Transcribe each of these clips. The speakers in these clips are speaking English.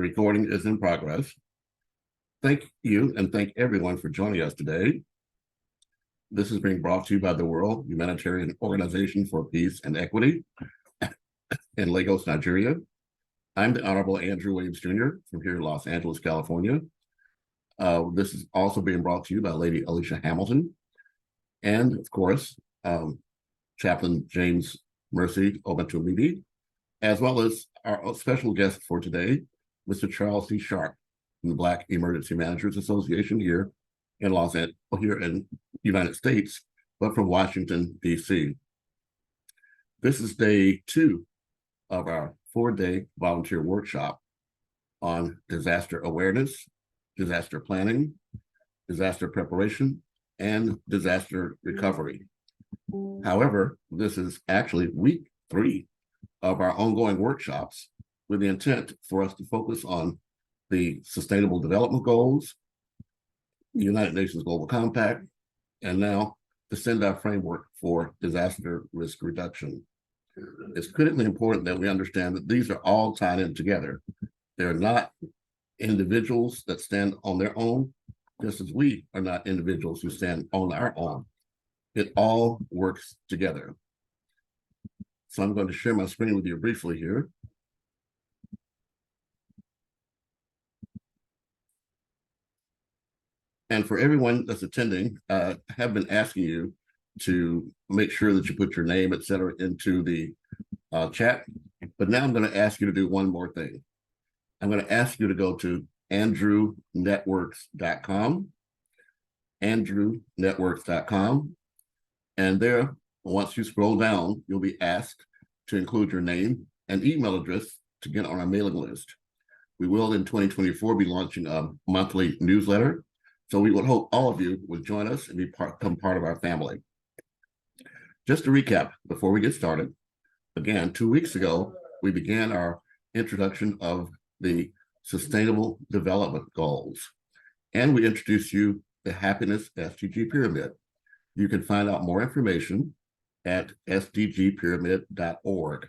Recording is in progress. Thank you and thank everyone for joining us today. This is being brought to you by the World Humanitarian Organization for Peace and Equity in Lagos, Nigeria. I'm the Honorable Andrew Williams Jr. from here in Los Angeles, California. This is also being brought to you by Lady Alicia Hamilton and, of course, Chaplain James Mercy Obatumidi, as well as our special guest for today, Mr. Charles C. Sharp from the Black Emergency Managers Association here in Los Angeles, here in the United States, but from Washington, D.C. This is day 2 of our 4-day volunteer workshop on disaster awareness, disaster planning, disaster preparation, and disaster recovery. However, this is actually week 3 of our ongoing workshops with the intent for us to focus on the Sustainable Development Goals, the United Nations Global Compact, and now the Sendai Framework for Disaster Risk Reduction. It's critically important that we understand that these are all tied in together. They're not individuals that stand on their own, just as we are not individuals who stand on our own. It all works together. So I'm going to share my screen with you briefly here. And for everyone that's attending, I have been asking you to make sure that you put your name, et cetera, into the chat. But now I'm going to ask you to do one more thing. I'm going to ask you to go to andrewnetworks.com, andrewnetworks.com. And there, once you scroll down, you'll be asked to include your name and email address to get on our mailing list. We will, in 2024, be launching a monthly newsletter. So we would hope all of you would join us and become part of our family. Just to recap before we get started, again, 2 weeks ago, we began our introduction of the Sustainable Development Goals. And we introduced you the Happiness SDG Pyramid. You can find out more information at sdgpyramid.org.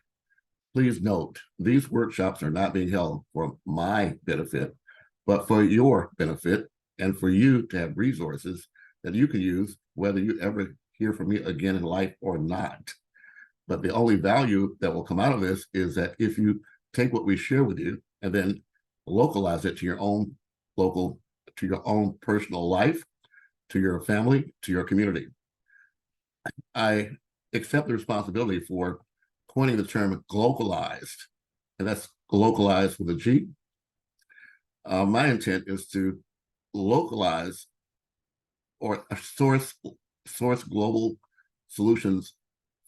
Please note, these workshops are not being held for my benefit, but for your benefit and for you to have resources that you can use whether you ever hear from me again in life or not. But the only value that will come out of this is that if you take what we share with you and then localize it to your own local, to your own personal life, to your family, to your community. I accept the responsibility for coining the term globalized, and that's localized with a G. My intent is to localize or source global solutions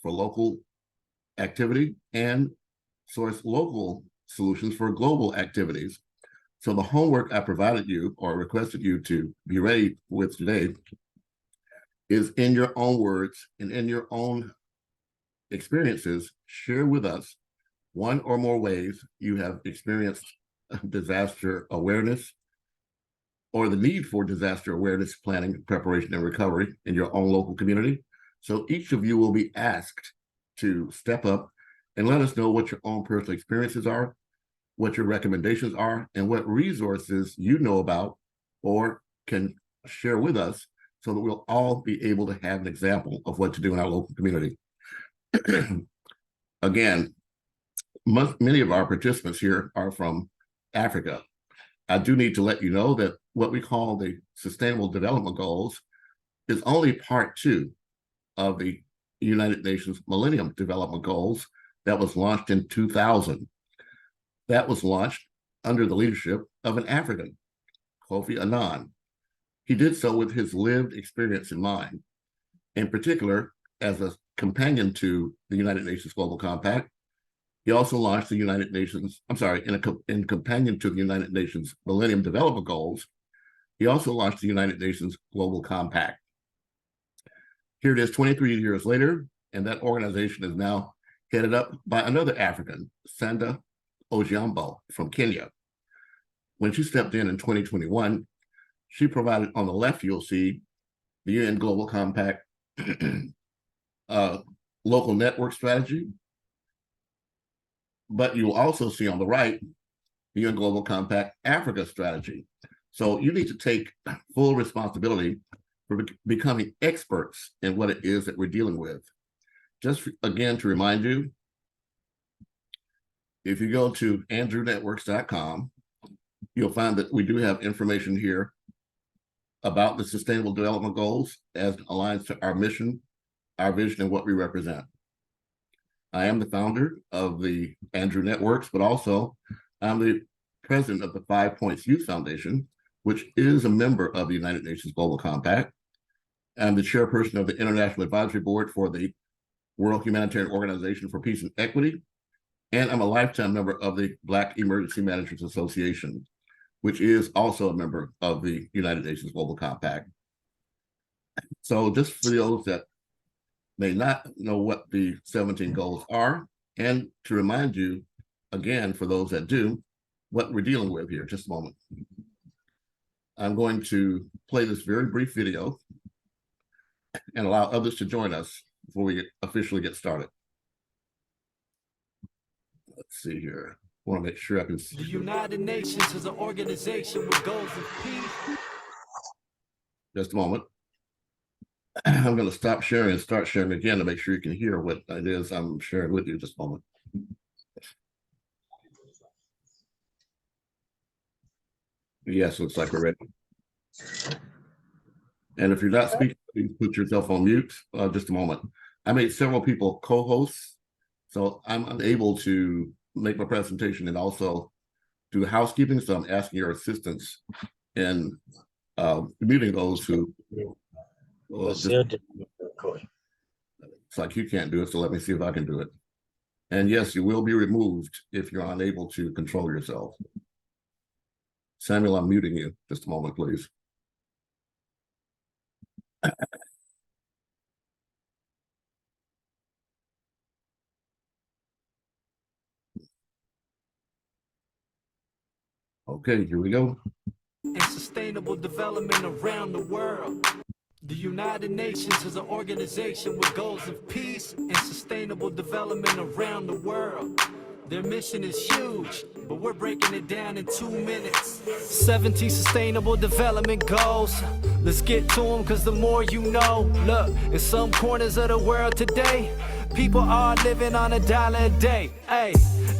for local activity and source local solutions for global activities. So the homework I provided you or requested you to be ready with today is in your own words and in your own experiences, share with us one or more ways you have experienced disaster awareness or the need for disaster awareness planning, preparation, and recovery in your own local community. So each of you will be asked to step up and let us know what your own personal experiences are, what your recommendations are, and what resources you know about or can share with us so that we'll all be able to have an example of what to do in our local community. Again, many of our participants here are from Africa. I do need to let you know that what we call the Sustainable Development Goals is only part 2 of the United Nations Millennium Development Goals that was launched in 2000. That was launched under the leadership of an African, Kofi Annan. He did so with his lived experience in mind. In particular, as a companion to the United Nations Global Compact, he also launched the United Nations, in companion to the United Nations Millennium Development Goals, he also launched the United Nations Global Compact. Here it is 23 years later, and that organization is now headed up by another African, Sanda Ojiambo from Kenya. When she stepped in 2021, she provided, on the left, you'll see the UN Global Compact local network strategy. But you'll also see on the right UN Global Compact Africa strategy. So you need to take full responsibility for becoming experts in what it is that we're dealing with. Just again, to remind you, if you go to andrewnetworks.com, you'll find that we do have information here about the Sustainable Development Goals as it aligns to our mission, our vision, and what we represent. I am the founder of the Andrew Networks, but also I'm the president of the 5 Points Youth Foundation, which is a member of the United Nations Global Compact. I'm the chairperson of the International Advisory Board for the World Humanitarian Organization for Peace and Equity, and I'm a lifetime member of the Black Emergency Managers Association, which is also a member of the United Nations Global Compact. So just for those that may not know what the 17 goals are, and to remind you, again, for those that do, what we're dealing with here. Just a moment. I'm going to play this very brief video and allow others to join us before we officially get started. Let's see here. I want to make sure I can see. The United Nations is an organization with goals of peace. Just a moment. I'm going to stop sharing and start sharing again to make sure you can hear what it is I'm sharing with you. Just a moment. Yes, looks like we're ready. And if you're not speaking, please put yourself on mute. Just a moment. I made several people co-hosts, so I'm unable to make my presentation and also do housekeeping. So I'm asking your assistance in muting those who. It's like you can't do it, so let me see if I can do it. And yes, you will be removed if you're unable to control yourself. Samuel, I'm muting you. Just a moment, please. Okay, here we go. And sustainable development around the world. The United Nations is an organization with goals of peace and sustainable development around the world. Their mission is huge, but we're breaking it down in 2 minutes. 17 sustainable development goals. Let's get to them, cause the more you know. Look, in some corners of the world today, people are living on $1 a day. Hey,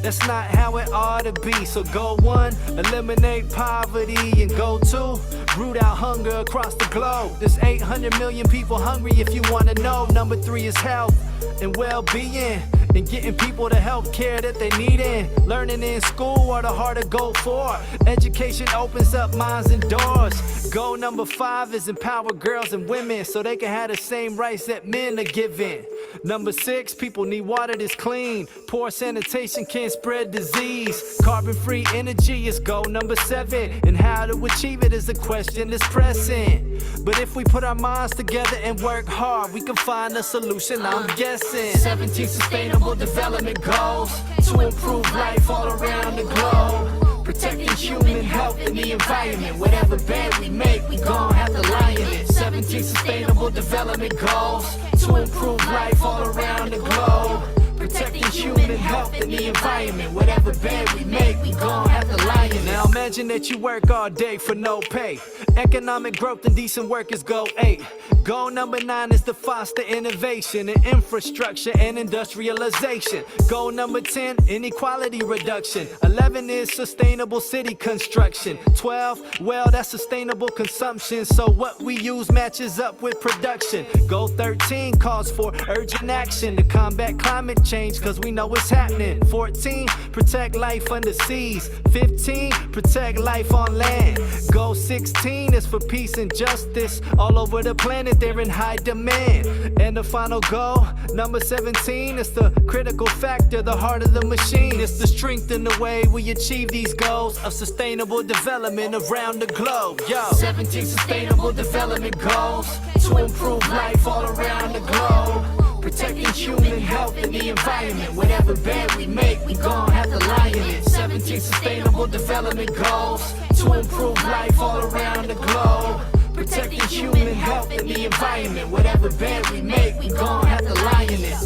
that's not how it ought to be. So go 1, eliminate poverty, and go 2, root out hunger across the globe. There's 800 million people hungry if you want to know. Number 3 is health and well-being, and getting people the health care that they need in. Learning in school are the hard to go for. Education opens up minds and doors. Goal number 5 is empower girls and women so they can have the same rights that men are given. Number 6, people need water that's clean. Poor sanitation can spread disease. Carbon-free energy is goal number 7, and how to achieve it is a question that's pressing. But if we put our minds together and work hard, we can find a solution, I'm guessing. 17 sustainable development goals to improve life all around the globe. Protecting human health and the environment. Whatever bed we make, we gon' have to lie in it. 17 sustainable development goals to improve life all around the globe. Protecting human health and the environment. Whatever bed we make, we gon' have to lie in it. Now imagine that you work all day for no pay. Economic growth and decent work is goal 8. Goal number 9 is to foster innovation in infrastructure and industrialization. Goal number 10, inequality reduction. 11 is sustainable city construction. 12, well, that's sustainable consumption, so what we use matches up with production. Goal 13 calls for urgent action to combat climate change, cause we know it's happening. 14, protect life under seas. 15, protect life on land. Goal 16 is for peace and justice all over the planet. They're in high demand. And the final goal, number 17, is the critical factor, the heart of the machine. It's to strengthen the way we achieve these goals of sustainable development around the globe. Yo, 17 sustainable development goals to improve life all around the globe. Protecting human health and the environment. Whatever bed we make, we gon' have to lie in it. 17 sustainable development goals to improve life all around the globe. Protecting human health and the environment. Whatever bed we make, we gon' have to lie in it.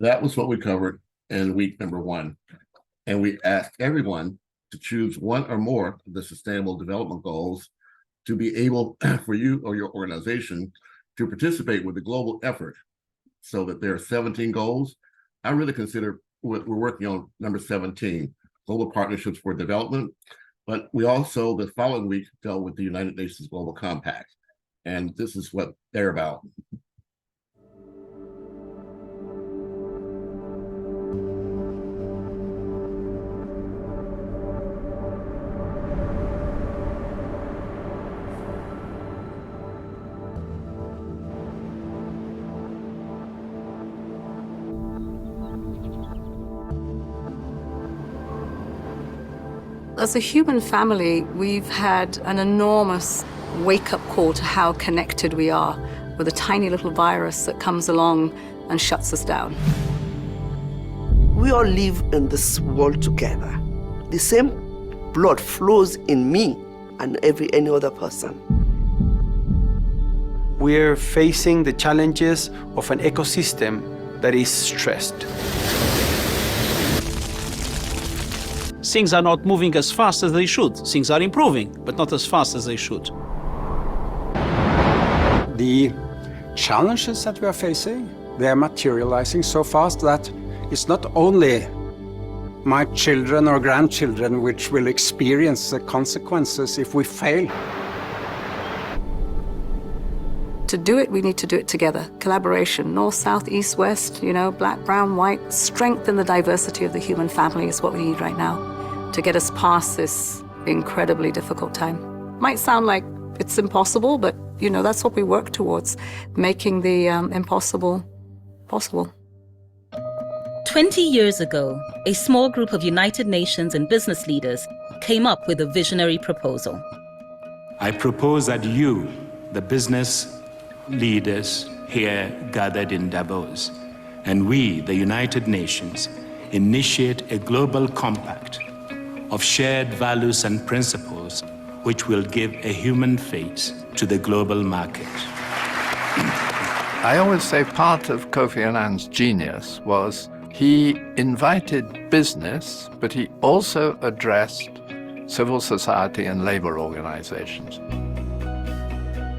That was what we covered in week number 1. And we asked everyone to choose one or more of the Sustainable Development Goals to be able for you or your organization to participate with the global effort, so that there are 17 goals. I really consider we're working on number 17, Global Partnerships for Development. But we also, the following week, dealt with the United Nations Global Compact. And this is what they're about. As a human family, we've had an enormous wake-up call to how connected we are with a tiny little virus that comes along and shuts us down. We all live in this world together. The same blood flows in me and any other person. We're facing the challenges of an ecosystem that is stressed. Things are not moving as fast as they should. Things are improving, but not as fast as they should. The challenges that we are facing, they are materializing so fast that it's not only my children or grandchildren which will experience the consequences if we fail. To do it, we need to do it together. Collaboration, north, south, east, west, black, brown, white. Strength in the diversity of the human family is what we need right now to get us past this incredibly difficult time. Might sound like it's impossible, but that's what we work towards, making the impossible possible. 20 years ago, a small group of United Nations and business leaders came up with a visionary proposal. I propose that you, the business leaders here gathered in Davos, and we, the United Nations, initiate a global compact of shared values and principles which will give a human face to the global market. I always say part of Kofi Annan's genius was he invited business, but he also addressed civil society and labor organizations.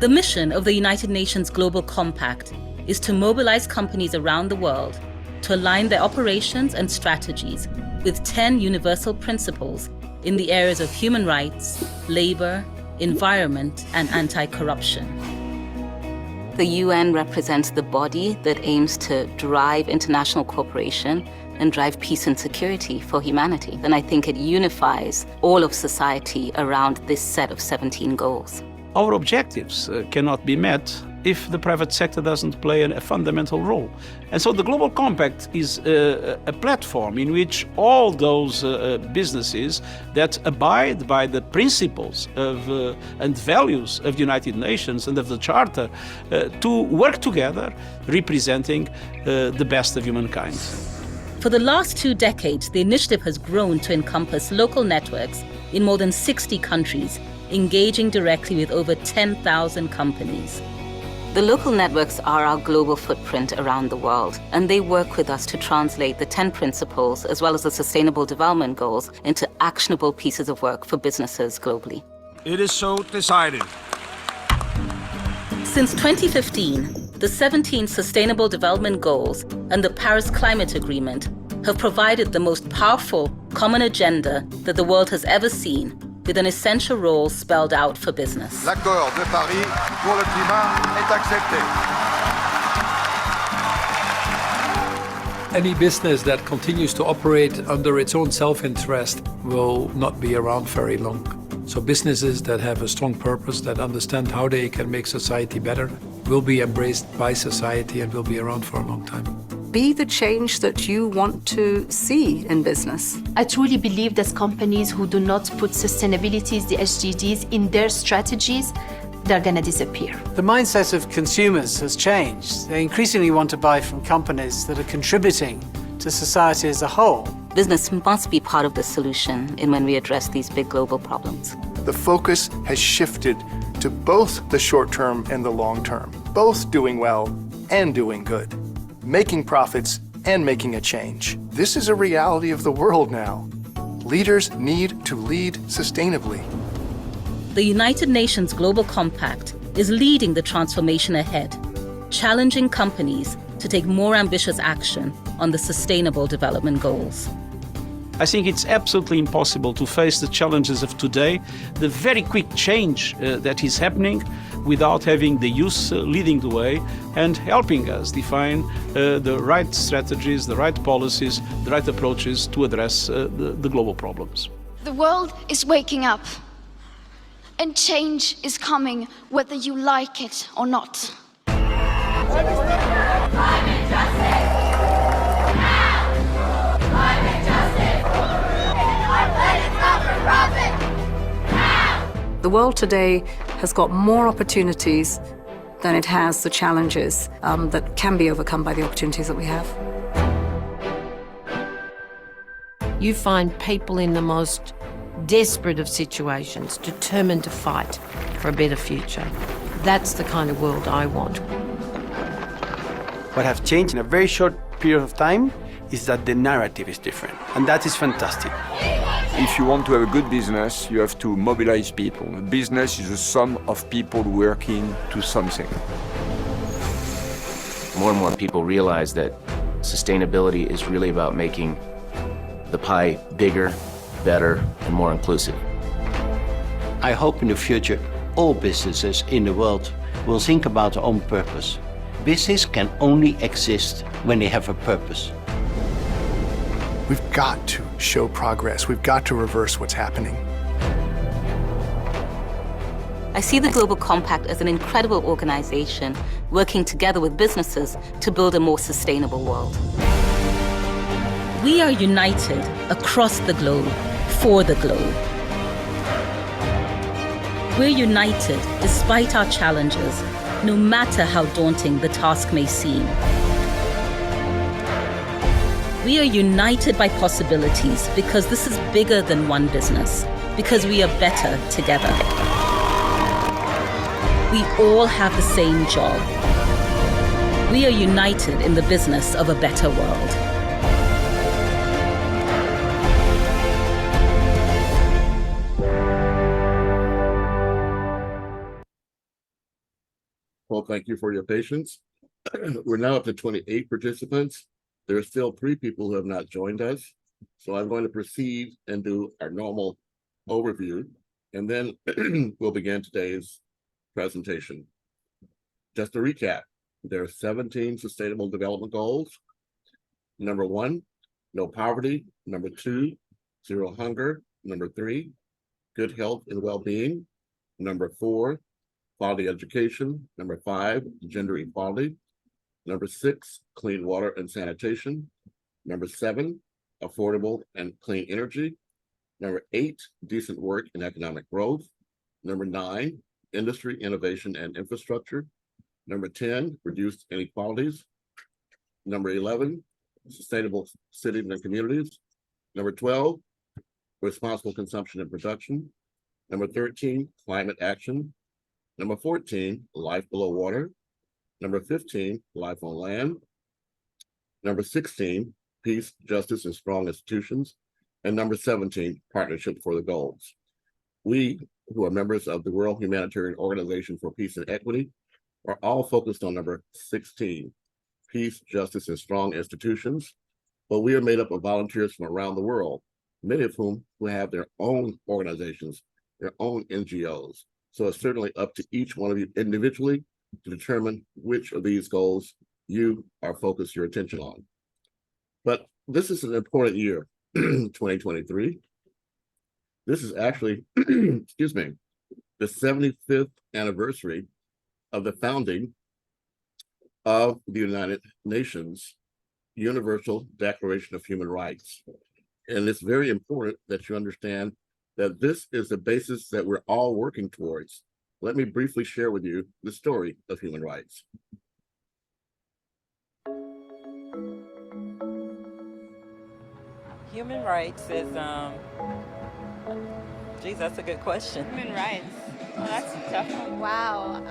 The mission of the United Nations Global Compact is to mobilize companies around the world to align their operations and strategies with 10 universal principles in the areas of human rights, labor, environment, and anti-corruption. The UN represents the body that aims to drive international cooperation and drive peace and security for humanity. And I think it unifies all of society around this set of 17 goals. Our objectives cannot be met if the private sector doesn't play a fundamental role. And so the Global Compact is a platform in which all those businesses that abide by the principles of, and values of the United Nations and of the Charter to work together, representing the best of humankind. For the last 2 decades, the initiative has grown to encompass local networks in more than 60 countries, engaging directly with over 10,000 companies. The local networks are our global footprint around the world, and they work with us to translate the 10 principles as well as the Sustainable Development Goals into actionable pieces of work for businesses globally. It is so decided. Since 2015, the 17 Sustainable Development Goals and the Paris Climate Agreement have provided the most powerful common agenda that the world has ever seen, with an essential role spelled out for business. L'accord de Paris pour le climat est accepté. Any business that continues to operate under its own self-interest will not be around very long. So businesses that have a strong purpose, that understand how they can make society better, will be embraced by society and will be around for a long time. Be the change that you want to see in business. I truly believe that companies who do not put sustainability, the SDGs, in their strategies, they're going to disappear. The mindset of consumers has changed. They increasingly want to buy from companies that are contributing to society as a whole. Business must be part of the solution in when we address these big global problems. The focus has shifted to both the short term and the long term, both doing well and doing good, making profits and making a change. This is a reality of the world now. Leaders need to lead sustainably. The United Nations Global Compact is leading the transformation ahead, challenging companies to take more ambitious action on the Sustainable Development Goals. I think it's absolutely impossible to face the challenges of today, the very quick change that is happening, without having the youth leading the way and helping us define the right strategies, the right policies, the right approaches to address the global problems. The world is waking up, and change is coming whether you like it or not. Climate justice! Now! Climate justice! Our planet's not for profit! Now! The world today has got more opportunities than it has the challenges that can be overcome by the opportunities that we have. You find people in the most desperate of situations, determined to fight for a better future. That's the kind of world I want. What has changed in a very short period of time is that the narrative is different, and that is fantastic. If you want to have a good business, you have to mobilize people. A business is a sum of people working to something. More and more people realize that sustainability is really about making the pie bigger, better, and more inclusive. I hope in the future all businesses in the world will think about their own purpose. Business can only exist when they have a purpose. We've got to show progress. We've got to reverse what's happening. I see the Global Compact as an incredible organization working together with businesses to build a more sustainable world. We are united across the globe, for the globe. We're united despite our challenges, no matter how daunting the task may seem. We are united by possibilities because this is bigger than one business, because we are better together. We all have the same job. We are united in the business of a better world. Well, thank you for your patience. We're now up to 28 participants. There are still 3 people who have not joined us. So I'm going to proceed and do our normal overview, and then we'll begin today's presentation. Just to recap, there are 17 Sustainable Development Goals. Number 1, no poverty. Number 2, zero hunger. Number 3, good health and well-being. Number 4, quality education. Number 5, gender equality. Number 6, clean water and sanitation. Number 7, affordable and clean energy. Number 8, decent work and economic growth. Number 9, industry, innovation, and infrastructure. Number 10, reduced inequalities. Number 11, sustainable cities and communities. Number 12, responsible consumption and production. Number 13, climate action. Number 14, life below water. Number 15, life on land. Number 16, peace, justice, and strong institutions. And number 17, partnership for the goals. We, who are members of the World Humanitarian Organization for Peace and Equity, are all focused on number 16, peace, justice, and strong institutions. But we are made up of volunteers from around the world, many of whom who have their own organizations, their own NGOs. So it's certainly up to each one of you individually to determine which of these goals you are focused your attention on. But this is an important year, 2023. This is actually, excuse me, the 75th anniversary of the founding of the United Nations Universal Declaration of Human Rights. And it's very important that you understand that this is the basis that we're all working towards. Let me briefly share with you the story of human rights. Human rights is, geez, that's a good question. Human rights. Oh, that's a tough one. Wow.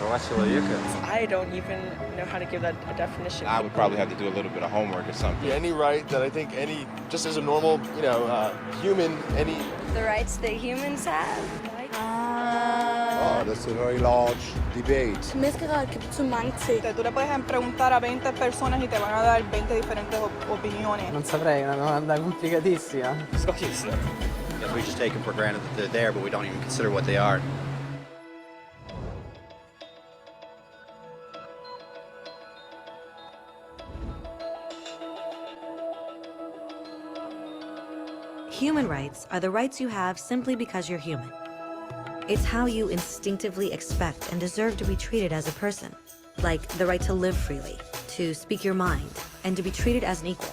I don't even know how to give that a definition. I would probably have to do a little bit of homework or something. Yeah, any right that I think just as a normal, human, The rights that humans have? Oh, that's a very large debate. Tú le puedes preguntar a 20 personas y te van a dar 20 diferentes opiniones. Non saprei, è una domanda complicatissima. Yes, we just take them for granted that they're there, but we don't even consider what they are. Human rights are the rights you have simply because you're human. It's how you instinctively expect and deserve to be treated as a person, like the right to live freely, to speak your mind, and to be treated as an equal.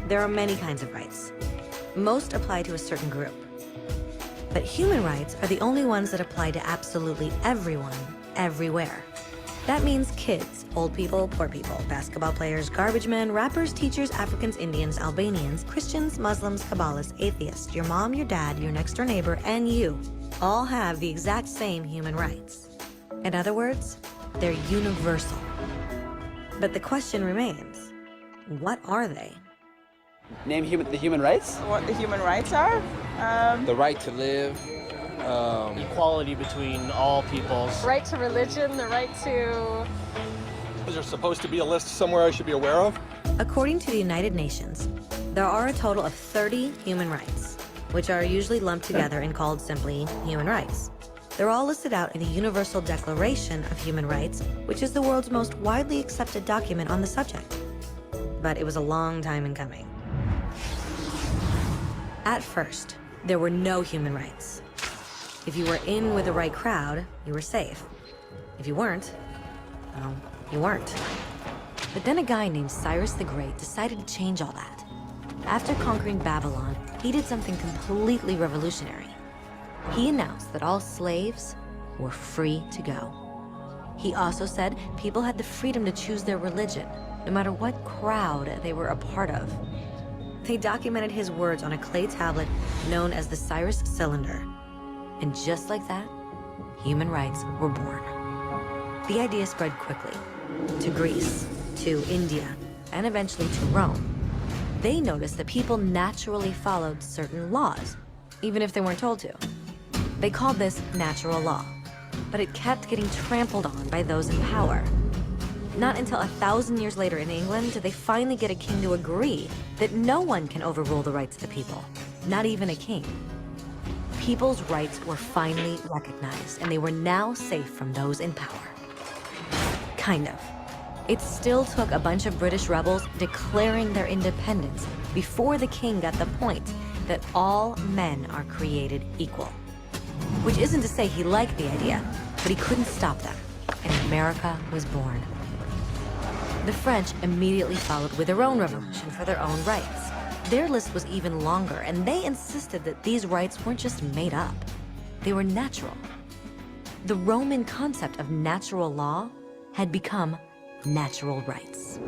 There are many kinds of rights. Most apply to a certain group. But human rights are the only ones that apply to absolutely everyone, everywhere. That means kids, old people, poor people, basketball players, garbage men, rappers, teachers, Africans, Indians, Albanians, Christians, Muslims, Kabbalists, atheists, your mom, your dad, your next door neighbor, and you all have the exact same human rights. In other words, they're universal. But the question remains, what are they? Name the human rights? What the human rights are? The right to live. Equality between all peoples. Right to religion, the right to... Is there supposed to be a list somewhere I should be aware of? According to the United Nations, there are a total of 30 human rights, which are usually lumped together and called simply human rights. They're all listed out in the Universal Declaration of Human Rights, which is the world's most widely accepted document on the subject. But it was a long time in coming. At first, there were no human rights. If you were in with the right crowd, you were safe. If you weren't, well, you weren't. But then a guy named Cyrus the Great decided to change all that. After conquering Babylon, he did something completely revolutionary. He announced that all slaves were free to go. He also said people had the freedom to choose their religion, no matter what crowd they were a part of. They documented his words on a clay tablet known as the Cyrus Cylinder. And just like that, human rights were born. The idea spread quickly to Greece, to India, and eventually to Rome. They noticed that people naturally followed certain laws, even if they weren't told to. They called this natural law, but it kept getting trampled on by those in power. Not until 1,000 years later in England did they finally get a king to agree that no one can overrule the rights of the people, not even a king. People's rights were finally recognized, and they were now safe from those in power. Kind of. It still took a bunch of British rebels declaring their independence before the king got the point that all men are created equal. Which isn't to say he liked the idea, but he couldn't stop them, and America was born. The French immediately followed with their own revolution for their own rights. Their list was even longer, and they insisted that these rights weren't just made up. They were natural. The Roman concept of natural law had become natural rights.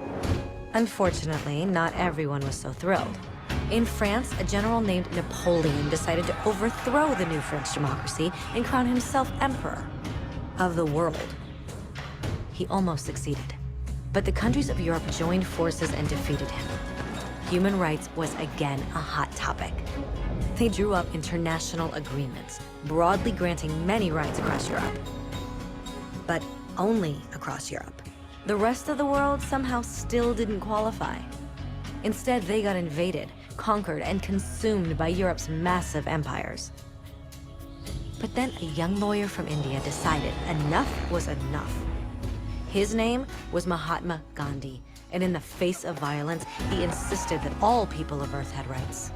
Unfortunately, not everyone was so thrilled. In France, a general named Napoleon decided to overthrow the new French democracy and crown himself emperor of the world. He almost succeeded, but the countries of Europe joined forces and defeated him. Human rights was again a hot topic. They drew up international agreements, broadly granting many rights across Europe. But only across Europe. The rest of the world somehow still didn't qualify. Instead, they got invaded, conquered, and consumed by Europe's massive empires. But then a young lawyer from India decided enough was enough. His name was Mahatma Gandhi, and in the face of violence, he insisted that all people of Earth had rights,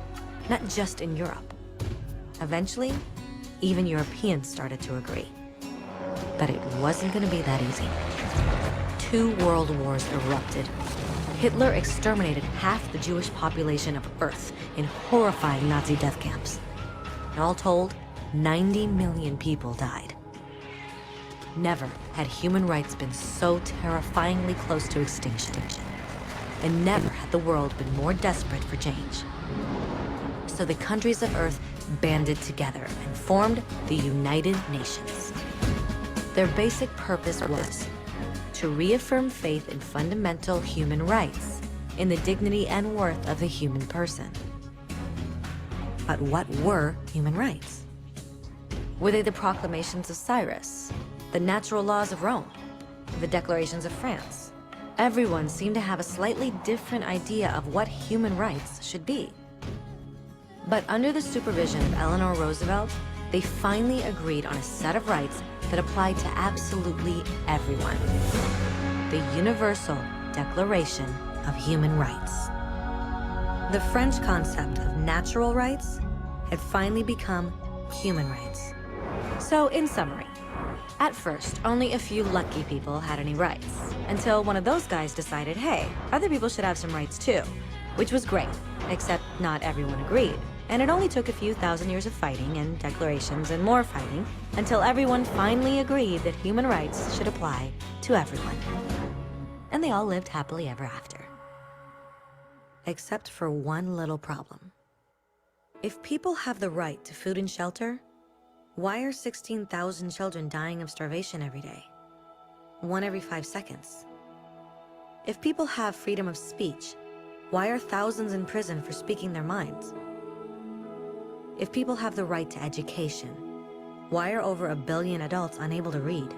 not just in Europe. Eventually, even Europeans started to agree. But it wasn't going to be that easy. 2 world wars erupted. Hitler exterminated half the Jewish population of Earth in horrifying Nazi death camps. And all told, 90 million people died. Never had human rights been so terrifyingly close to extinction. And never had the world been more desperate for change. So the countries of Earth banded together and formed the United Nations. Their basic purpose was to reaffirm faith in fundamental human rights, in the dignity and worth of the human person. But what were human rights? Were they the proclamations of Cyrus, the natural laws of Rome, the declarations of France? Everyone seemed to have a slightly different idea of what human rights should be. But under the supervision of Eleanor Roosevelt, they finally agreed on a set of rights that applied to absolutely everyone. The Universal Declaration of Human Rights. The French concept of natural rights had finally become human rights. So, in summary, at first, only a few lucky people had any rights, until one of those guys decided, hey, other people should have some rights too, which was great, except not everyone agreed. And it only took a few thousand years of fighting and declarations and more fighting until everyone finally agreed that human rights should apply to everyone. And they all lived happily ever after. Except for one little problem. If people have the right to food and shelter, why are 16,000 children dying of starvation every day? 1 every 5 seconds. If people have freedom of speech, why are thousands in prison for speaking their minds? If people have the right to education, why are over 1 billion adults unable to read?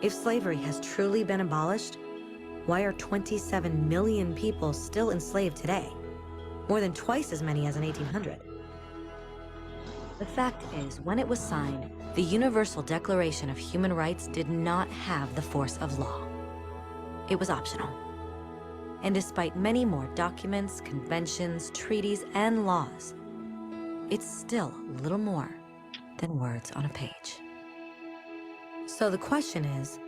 If slavery has truly been abolished, why are 27 million people still enslaved today? More than twice as many as in 1800. The fact is, when it was signed, the Universal Declaration of Human Rights did not have the force of law. It was optional. And despite many more documents, conventions, treaties, and laws, it's still little more than words on a page. So the question is,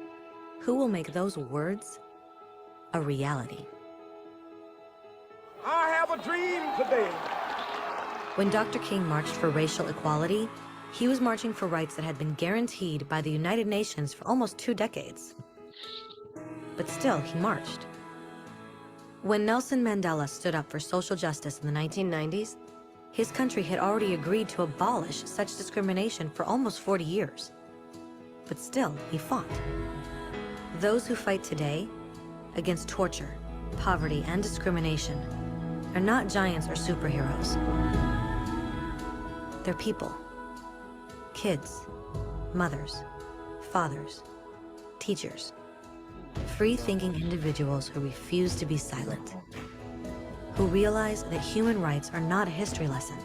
who will make those words a reality? I have a dream today. When Dr. King marched for racial equality, he was marching for rights that had been guaranteed by the United Nations for almost 2 decades. But still, he marched. When Nelson Mandela stood up for social justice in the 1990s, his country had already agreed to abolish such discrimination for almost 40 years. But still, he fought. Those who fight today against torture, poverty, and discrimination are not giants or superheroes. They're people. Kids, mothers, fathers, teachers. Free-thinking individuals who refuse to be silent. Who realize that human rights are not a history lesson.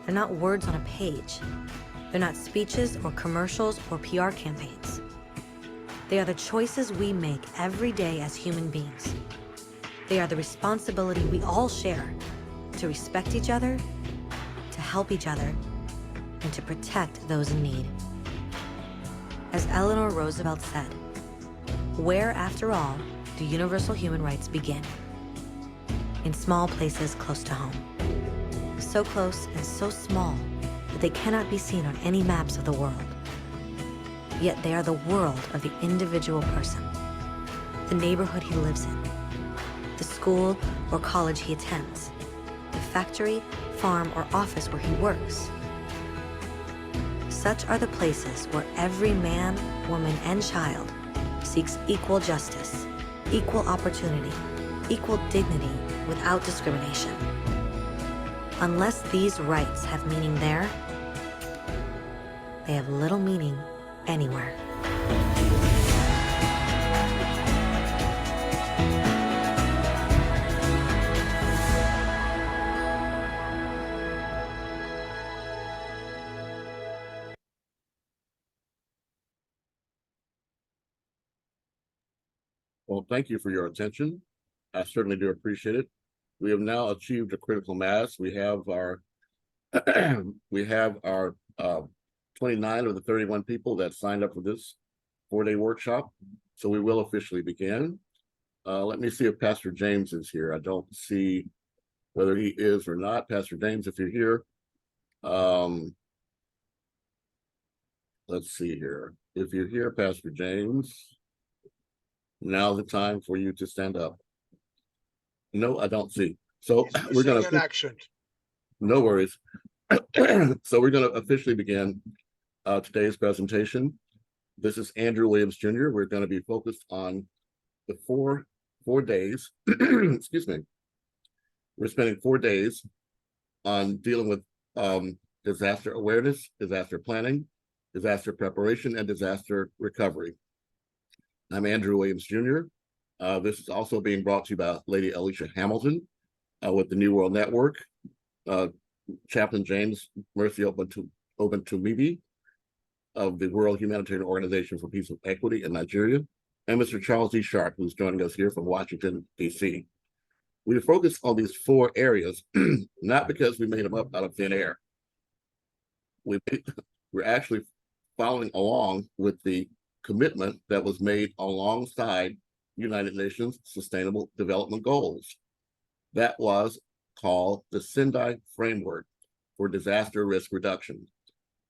They're not words on a page. They're not speeches or commercials or PR campaigns. They are the choices we make every day as human beings. They are the responsibility we all share to respect each other, to help each other, and to protect those in need. As Eleanor Roosevelt said, where, after all, do universal human rights begin? In small places close to home. So close and so small that they cannot be seen on any maps of the world. Yet they are the world of the individual person, the neighborhood he lives in, the school or college he attends, the factory, farm, or office where he works. Such are the places where every man, woman, and child seeks equal justice, equal opportunity, equal dignity without discrimination. Unless these rights have meaning there, they have little meaning anywhere. Well, thank you for your attention. I certainly do appreciate it. We have now achieved a critical mass. We have our 29 of the 31 people that signed up for this 4-day workshop. So we will officially begin. Let me see if Pastor James is here. I don't see whether he is or not. Pastor James, if you're here, let's see here. If you're here, Pastor James, now's the time for you to stand up. No, I don't see. So we're going to. Action. No worries. So we're going to officially begin today's presentation. This is Andrew Williams Jr. We're going to be focused on the four days. Excuse me. We're spending 4 days on dealing with disaster awareness, disaster planning, disaster preparation, and disaster recovery. I'm Andrew Williams Jr. This is also being brought to you by Lady Alicia Hamilton with the New World Network, Chaplain James Mercy Obentumbibi of the World Humanitarian Organization for Peace and Equity in Nigeria, and Mr. Charles D. Sharp, who's joining us here from Washington, D.C. We focus on these 4 areas, not because we made them up out of thin air. We're actually following along with the commitment that was made alongside United Nations Sustainable Development Goals. That was called the Sendai Framework for Disaster Risk Reduction.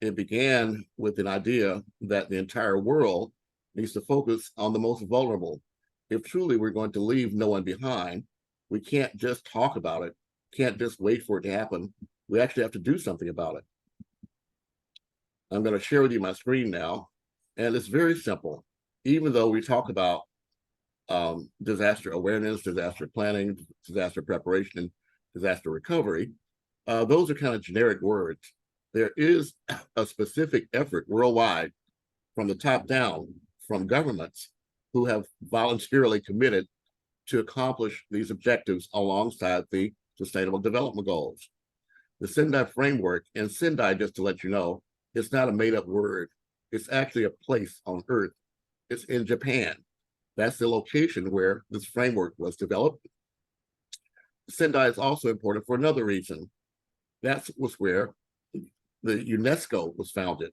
It began with an idea that the entire world needs to focus on the most vulnerable. If truly we're going to leave no one behind, we can't just talk about it, can't just wait for it to happen. We actually have to do something about it. I'm going to share with you my screen now, and it's very simple. Even though we talk about disaster awareness, disaster planning, disaster preparation, and disaster recovery, those are kind of generic words. There is a specific effort worldwide from the top down, from governments who have voluntarily committed to accomplish these objectives alongside the Sustainable Development Goals. The Sendai Framework, and Sendai, just to let you know, it's not a made-up word. It's actually a place on Earth. It's in Japan. That's the location where this framework was developed. Sendai is also important for another reason. That was where the UNESCO was founded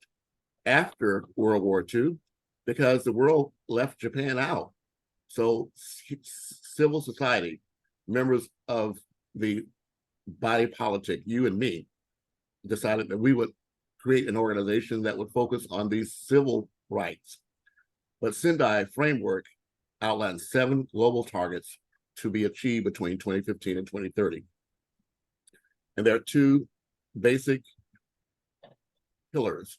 after World War II, because the world left Japan out. So civil society, members of the body politic, you and me, decided that we would create an organization that would focus on these civil rights. But Sendai Framework outlines 7 global targets to be achieved between 2015 and 2030. And there are 2 basic pillars.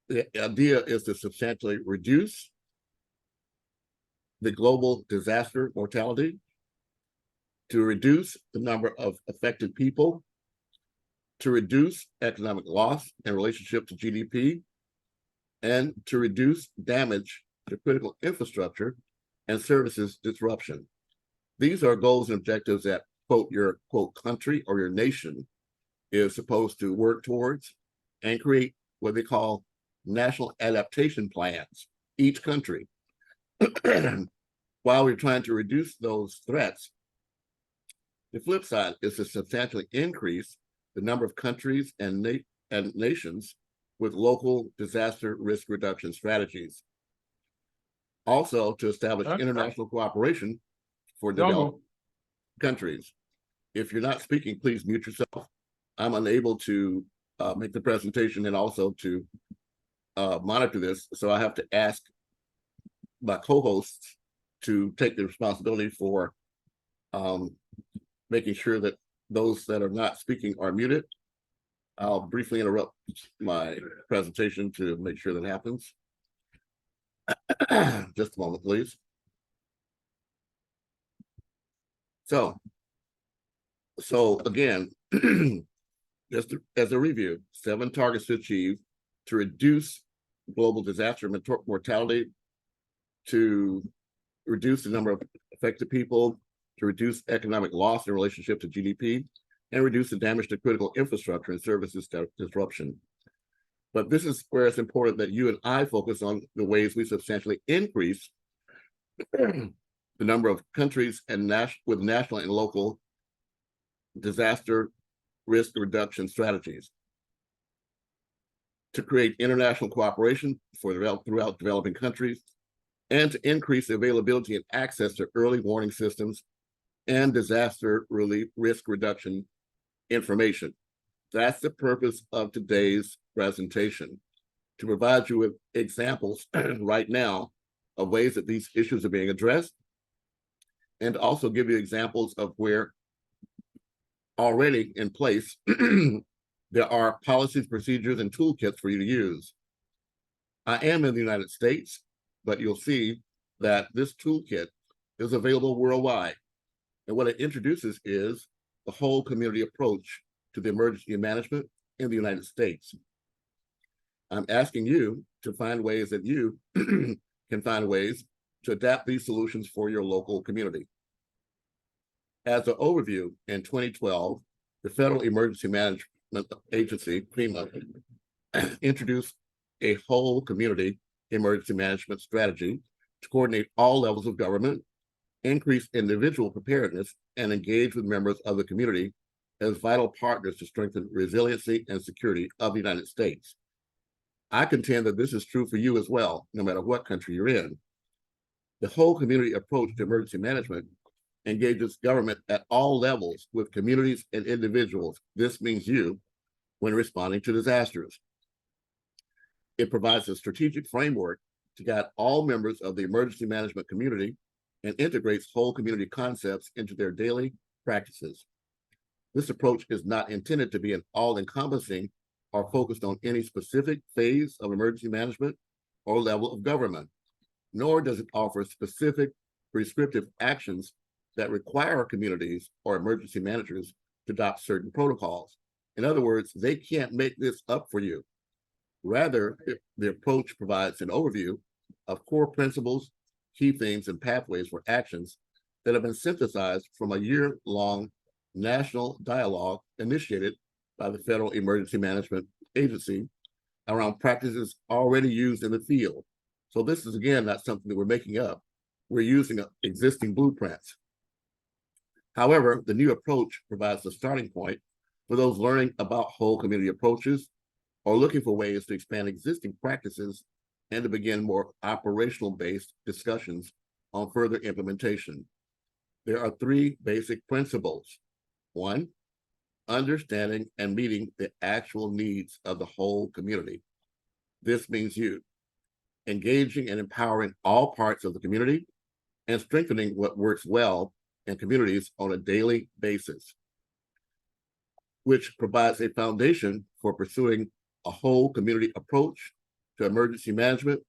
The idea is to substantially reduce the global disaster mortality, to reduce the number of affected people, to reduce economic loss in relationship to GDP, and to reduce damage to critical infrastructure and services disruption. These are goals and objectives that, quote, your, quote, country or your nation is supposed to work towards and create what they call national adaptation plans, each country. While we're trying to reduce those threats, the flip side is to substantially increase the number of countries and nations with local disaster risk reduction strategies. Also, to establish international cooperation for developed countries. If you're not speaking, please mute yourself. I'm unable to make the presentation and also to monitor this, so I have to ask my co-hosts to take the responsibility for making sure that those that are not speaking are muted. I'll briefly interrupt my presentation to make sure that happens. Just a moment, please. So again, just as a review, 7 targets to achieve: to reduce global disaster mortality, to reduce the number of affected people, to reduce economic loss in relationship to GDP, and reduce the damage to critical infrastructure and services disruption. But this is where it's important that you and I focus on the ways we substantially increase the number of countries and with national and local disaster risk reduction strategies, to create international cooperation throughout developing countries, and to increase the availability and access to early warning systems and disaster relief risk reduction information. That's the purpose of today's presentation, to provide you with examples right now of ways that these issues are being addressed, and also give you examples of where already in place There are policies, procedures, and toolkits for you to use. I am in the United States, but you'll see that this toolkit is available worldwide. And what it introduces is the whole community approach to the emergency management in the United States. I'm asking you to find ways that you can find ways to adapt these solutions for your local community. As an overview, in 2012, the Federal Emergency Management Agency, FEMA, introduced a whole community emergency management strategy to coordinate all levels of government, increase individual preparedness, and engage with members of the community as vital partners to strengthen resiliency and security of the United States. I contend that this is true for you as well, no matter what country you're in. The whole community approach to emergency management engages government at all levels with communities and individuals. This means you when responding to disasters. It provides a strategic framework to guide all members of the emergency management community and integrates whole community concepts into their daily practices. This approach is not intended to be an all-encompassing or focused on any specific phase of emergency management or level of government, nor does it offer specific prescriptive actions that require communities or emergency managers to adopt certain protocols. In other words, they can't make this up for you. Rather, the approach provides an overview of core principles, key themes, and pathways for actions that have been synthesized from a year-long national dialogue initiated by the Federal Emergency Management Agency around practices already used in the field. So this is, again, not something that we're making up. We're using existing blueprints. However, the new approach provides a starting point for those learning about whole community approaches or looking for ways to expand existing practices and to begin more operational-based discussions on further implementation. There are three basic principles. One, understanding and meeting the actual needs of the whole community. This means you engaging and empowering all parts of the community and strengthening what works well in communities on a daily basis, which provides a foundation for pursuing a whole community approach to emergency management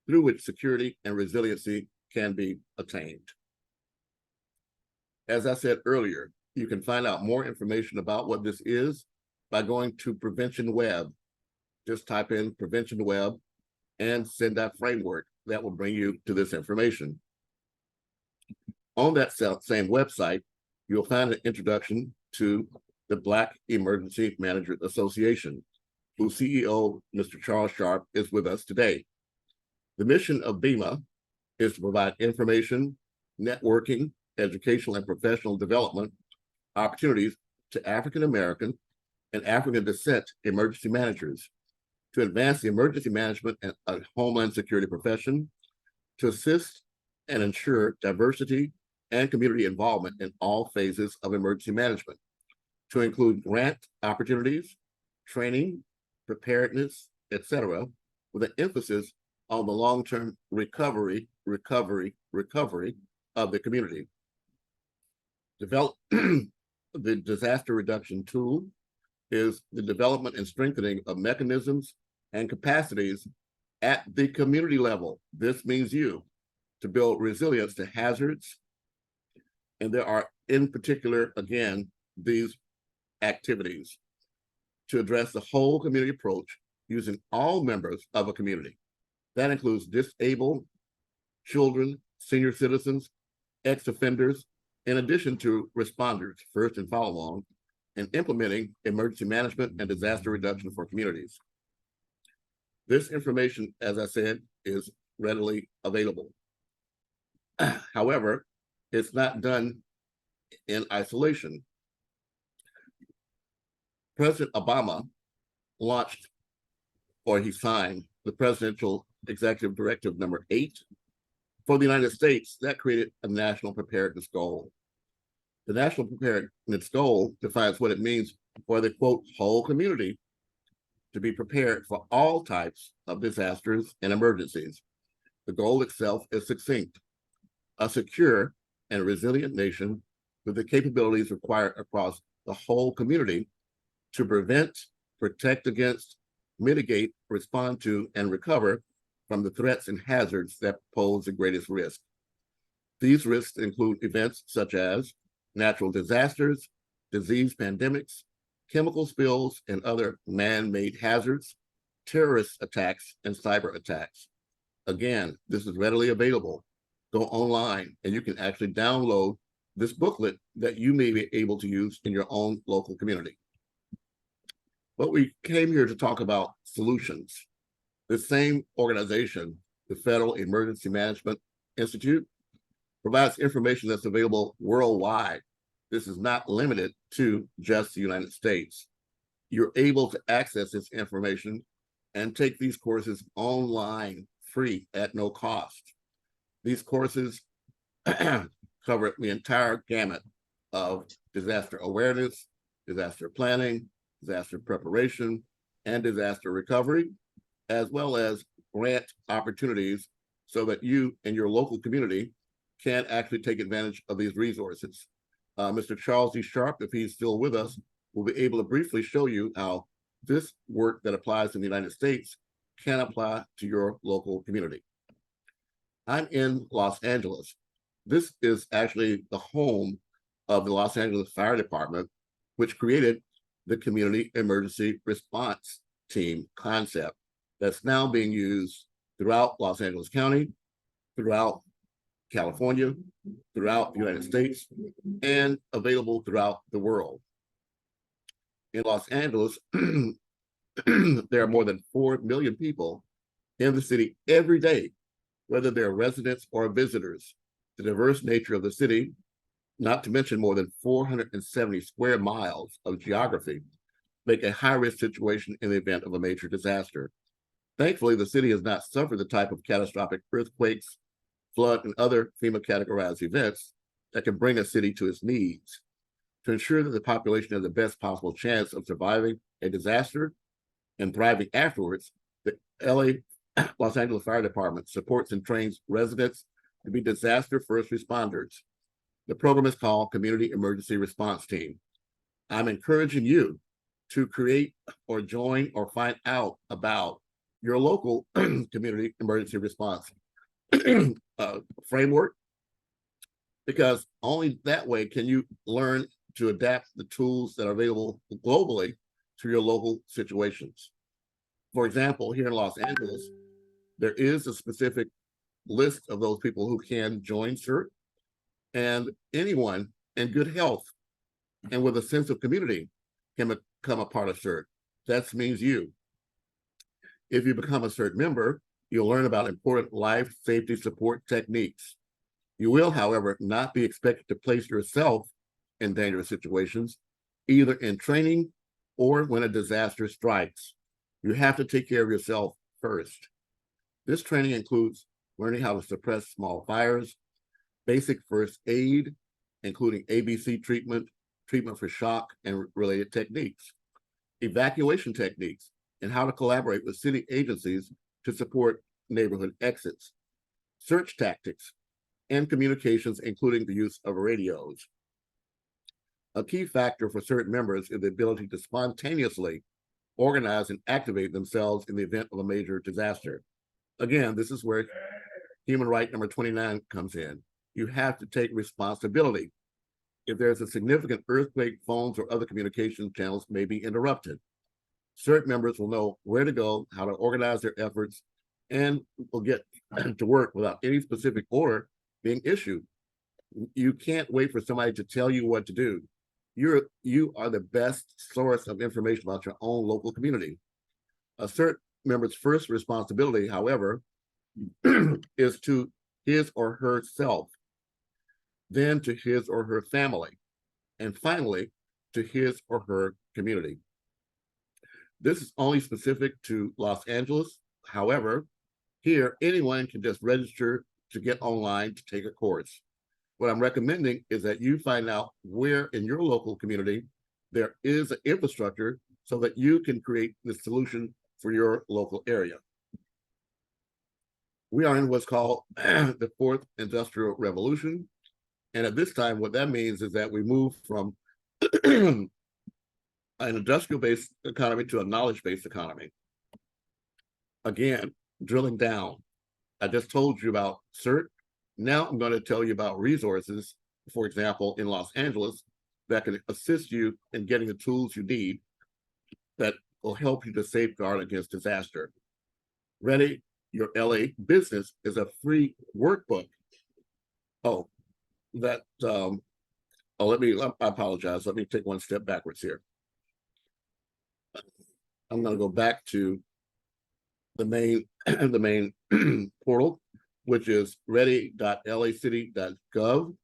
through which security and resiliency can be attained. As I said earlier, you can find out more information about what this is by going to Prevention Web. Just type in Prevention Web and send that framework. That will bring you to this information. On that same website, you'll find an introduction to the Black Emergency Managers Association, whose CEO, Mr. Charles Sharp, is with us today. The mission of BEMA is to provide information, networking, educational and professional development opportunities to African American and African descent emergency managers to advance the emergency management and homeland security profession, to assist and ensure diversity and community involvement in all phases of emergency management, to include grant opportunities, training, preparedness, etc., with an emphasis on the long-term recovery of the community. Develop the disaster reduction tool is the development and strengthening of mechanisms and capacities at the community level. This means you to build resilience to hazards. And there are, in particular, again, these activities to address the whole community approach using all members of a community. That includes disabled, children, senior citizens, ex-offenders, in addition to responders, first and follow along, and implementing emergency management and disaster reduction for communities. This information, as I said, is readily available. However, it's not done in isolation. President Obama launched, or he signed, the Presidential Executive Directive number 8 for the United States that created a national preparedness goal. The national preparedness goal defines what it means for the, quote, whole community to be prepared for all types of disasters and emergencies. The goal itself is succinct: a secure and resilient nation with the capabilities required across the whole community to prevent, protect against, mitigate, respond to, and recover from the threats and hazards that pose the greatest risk. These risks include events such as natural disasters, disease pandemics, chemical spills, and other man-made hazards, terrorist attacks, and cyber attacks. Again, this is readily available. Go online and you can actually download this booklet that you may be able to use in your own local community. But we came here to talk about solutions. The same organization, the Federal Emergency Management Institute, provides information that's available worldwide. This is not limited to just the United States. You're able to access this information and take these courses online, free, at no cost. These courses cover the entire gamut of disaster awareness, disaster planning, disaster preparation, and disaster recovery, as well as grant opportunities so that you and your local community can actually take advantage of these resources. Mr. Charles D. Sharp, if he's still with us, will be able to briefly show you how this work that applies in the United States can apply to your local community. I'm in Los Angeles. This is actually the home of the Los Angeles Fire Department, which created the Community Emergency Response Team concept that's now being used throughout Los Angeles County, throughout California, throughout the United States, and available throughout the world. In Los Angeles, there are more than 4 million people in the city every day, whether they're residents or visitors. The diverse nature of the city, not to mention more than 470 square miles of geography, make a high-risk situation in the event of a major disaster. Thankfully, the city has not suffered the type of catastrophic earthquakes, flood, and other FEMA-categorized events that can bring a city to its knees. To ensure that the population has the best possible chance of surviving a disaster and thriving afterwards, the Los Angeles Fire Department supports and trains residents to be disaster first responders. The program is called Community Emergency Response Team. I'm encouraging you to create or join or find out about your local community emergency response framework, because only that way can you learn to adapt the tools that are available globally to your local situations. For example, here in Los Angeles, there is a specific list of those people who can join CERT, and anyone in good health and with a sense of community can become a part of CERT. That means you. If you become a CERT member, you'll learn about important life safety support techniques. You will, however, not be expected to place yourself in dangerous situations, either in training or when a disaster strikes. You have to take care of yourself first. This training includes learning how to suppress small fires, basic first aid, including ABC treatment, treatment for shock and related techniques, evacuation techniques, and how to collaborate with city agencies to support neighborhood exits, search tactics, and communications, including the use of radios. A key factor for certain members is the ability to spontaneously organize and activate themselves in the event of a major disaster. Again, this is where human right number 29 comes in. You have to take responsibility. If there's a significant earthquake, phones or other communication channels may be interrupted. Certain members will know where to go, how to organize their efforts, and will get to work without any specific order being issued. You can't wait for somebody to tell you what to do. You are the best source of information about your own local community. A CERT member's first responsibility, however, is to his or herself, then to his or her family, and finally to his or her community. This is only specific to Los Angeles. However, here, anyone can just register to get online to take a course. What I'm recommending is that you find out where in your local community there is an infrastructure so that you can create the solution for your local area. We are in what's called the fourth industrial revolution. And at this time, what that means is that we move from an industrial-based economy to a knowledge-based economy. Again, drilling down. I just told you about CERT. Now I'm going to tell you about resources, for example, in Los Angeles, that can assist you in getting the tools you need that will help you to safeguard against disaster. Ready Your LA Business is a free workbook. I apologize. Let me take one step backwards here. I'm going to go back to the main portal, which is ready.lacity.gov,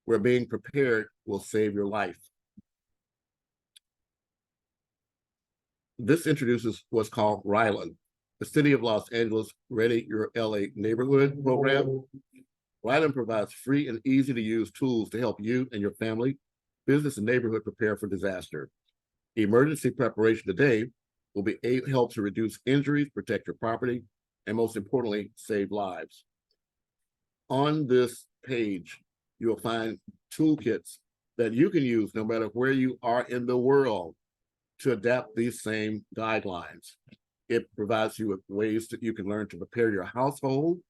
where being prepared will save your life. This introduces what's called RYLAN, the City of Los Angeles Ready Your LA Neighborhood program. RYLAN provides free and easy to use tools to help you and your family, business, and neighborhood prepare for disaster. Emergency preparation today will be help to reduce injuries, protect your property, and most importantly, save lives. On this page, you will find toolkits that you can use no matter where you are in the world to adapt these same guidelines. It provides you with ways that you can learn to prepare your household,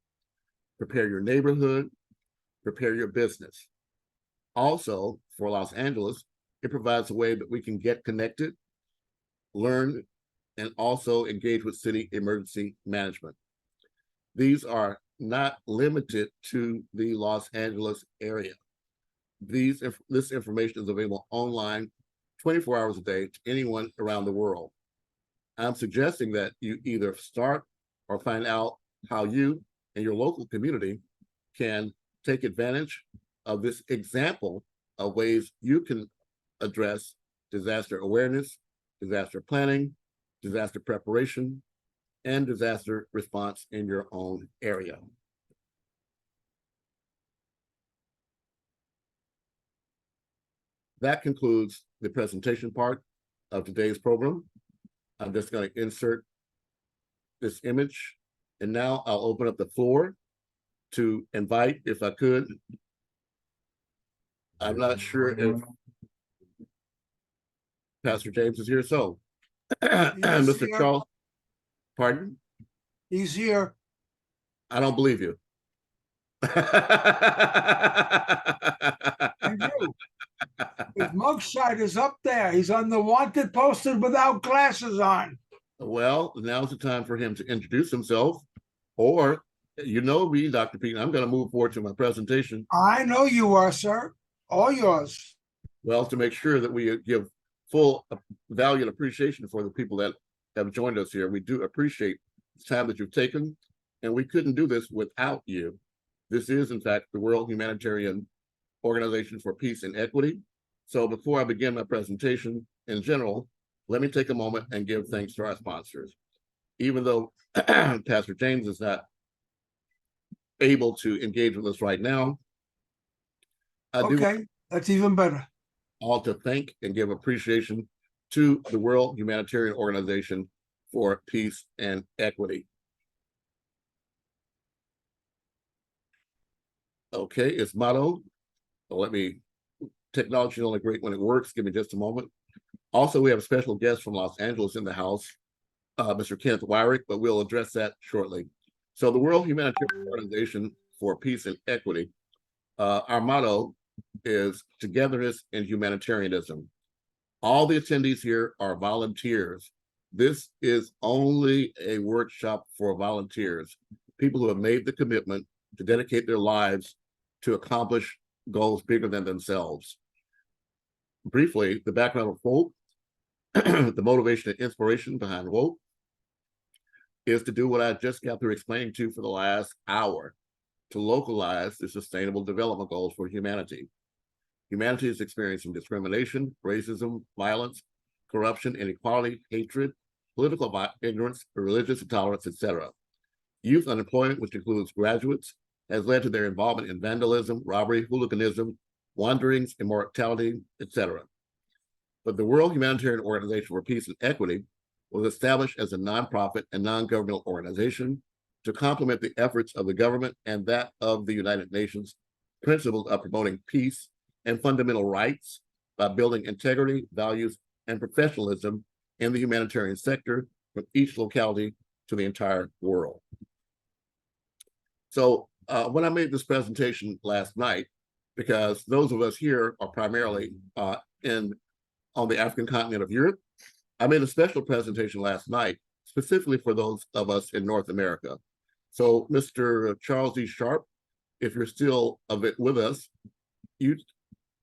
prepare your neighborhood, prepare your business. Also, for Los Angeles, it provides a way that we can get connected, learn, and also engage with city emergency management. These are not limited to the Los Angeles area. This information is available online 24 hours a day to anyone around the world. I'm suggesting that you either start or find out how you and your local community can take advantage of this example of ways you can address disaster awareness, disaster planning, disaster preparation, and disaster response in your own area. That concludes the presentation part of today's program. I'm just going to insert this image, and now I'll open up the floor to invite, if I could. I'm not sure if Pastor James is here, so Mr. Here. Charles, pardon? He's here. I don't believe you. I do. His mugshot is up there. He's on the wanted poster without glasses on. Well, now's the time for him to introduce himself, or you know me, Dr. Pete, I'm going to move forward to my presentation. I know you are, sir. All yours. Well, to make sure that we give full value and appreciation for the people that have joined us here. We do appreciate the time that you've taken, and we couldn't do this without you. This is, in fact, the World Humanitarian Organization for Peace and Equity. So before I begin my presentation in general, let me take a moment and give thanks to our sponsors. Even though Pastor James is not able to engage with us right now, Okay, that's even better. All to thank and give appreciation to the World Humanitarian Organization for Peace and Equity. Okay, its motto. Technology is only great when it works. Give me just a moment. Also, we have a special guest from Los Angeles in the house, Mr. Kenneth Wyrick, but we'll address that shortly. So the World Humanitarian Organization for Peace and Equity, our motto is togetherness and humanitarianism. All the attendees here are volunteers. This is only a workshop for volunteers, people who have made the commitment to dedicate their lives to accomplish goals bigger than themselves. Briefly, the background of WHOPE, the motivation and inspiration behind WHOPE is to do what I just got through explaining to you for the last hour, to localize the sustainable development goals for humanity. Humanity is experiencing discrimination, racism, violence, corruption, inequality, hatred, political ignorance, religious intolerance, etc. Youth unemployment, which includes graduates, has led to their involvement in vandalism, robbery, hooliganism, wanderings, immortality, etc. But the World Humanitarian Organization for Peace and Equity was established as a nonprofit and non-governmental organization to complement the efforts of the government and that of the United Nations principles of promoting peace and fundamental rights by building integrity, values, and professionalism in the humanitarian sector from each locality to the entire world. So when I made this presentation last night, because those of us here are primarily on the African continent of Europe, I made a special presentation last night specifically for those of us in North America. So Mr. Charles E. Sharp, if you're still with us, you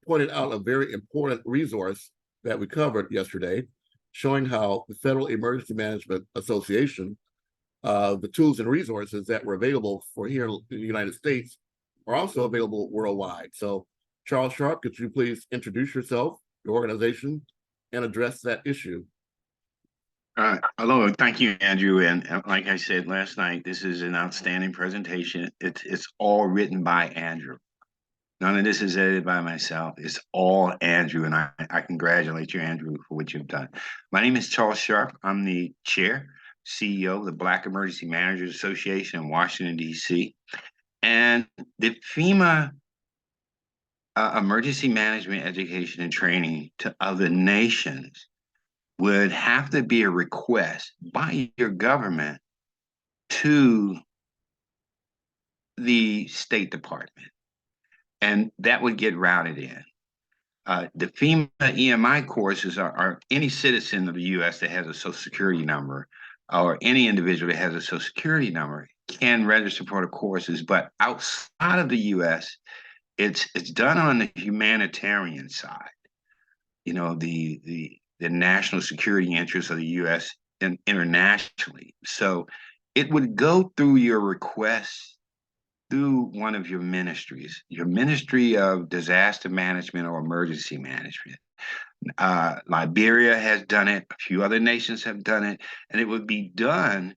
pointed out a very important resource that we covered yesterday, showing how the Federal Emergency Management Association, the tools and resources that were available for here in the United States are also available worldwide. So Charles Sharp, could you please introduce yourself, your organization, and address that issue? Hello, thank you, Andrew. And like I said last night, this is an outstanding presentation. It's all written by Andrew. None of this is edited by myself. It's all Andrew, and I congratulate you, Andrew, for what you've done. My name is Charles Sharp. I'm the chair, CEO of the Black Emergency Managers Association in Washington, D.C. And the FEMA emergency management education and training to other nations would have to be a request by your government to the State Department, and that would get routed in. The FEMA EMI courses are any citizen of the U.S. that has a Social Security number, or any individual that has a Social Security number can register for the courses, but outside of the U.S., it's done on the humanitarian side. You know, the national security interests of the U.S. and internationally. So it would go through your request through one of your ministries, your Ministry of Disaster Management or Emergency Management. Liberia has done it, a few other nations have done it, and it would be done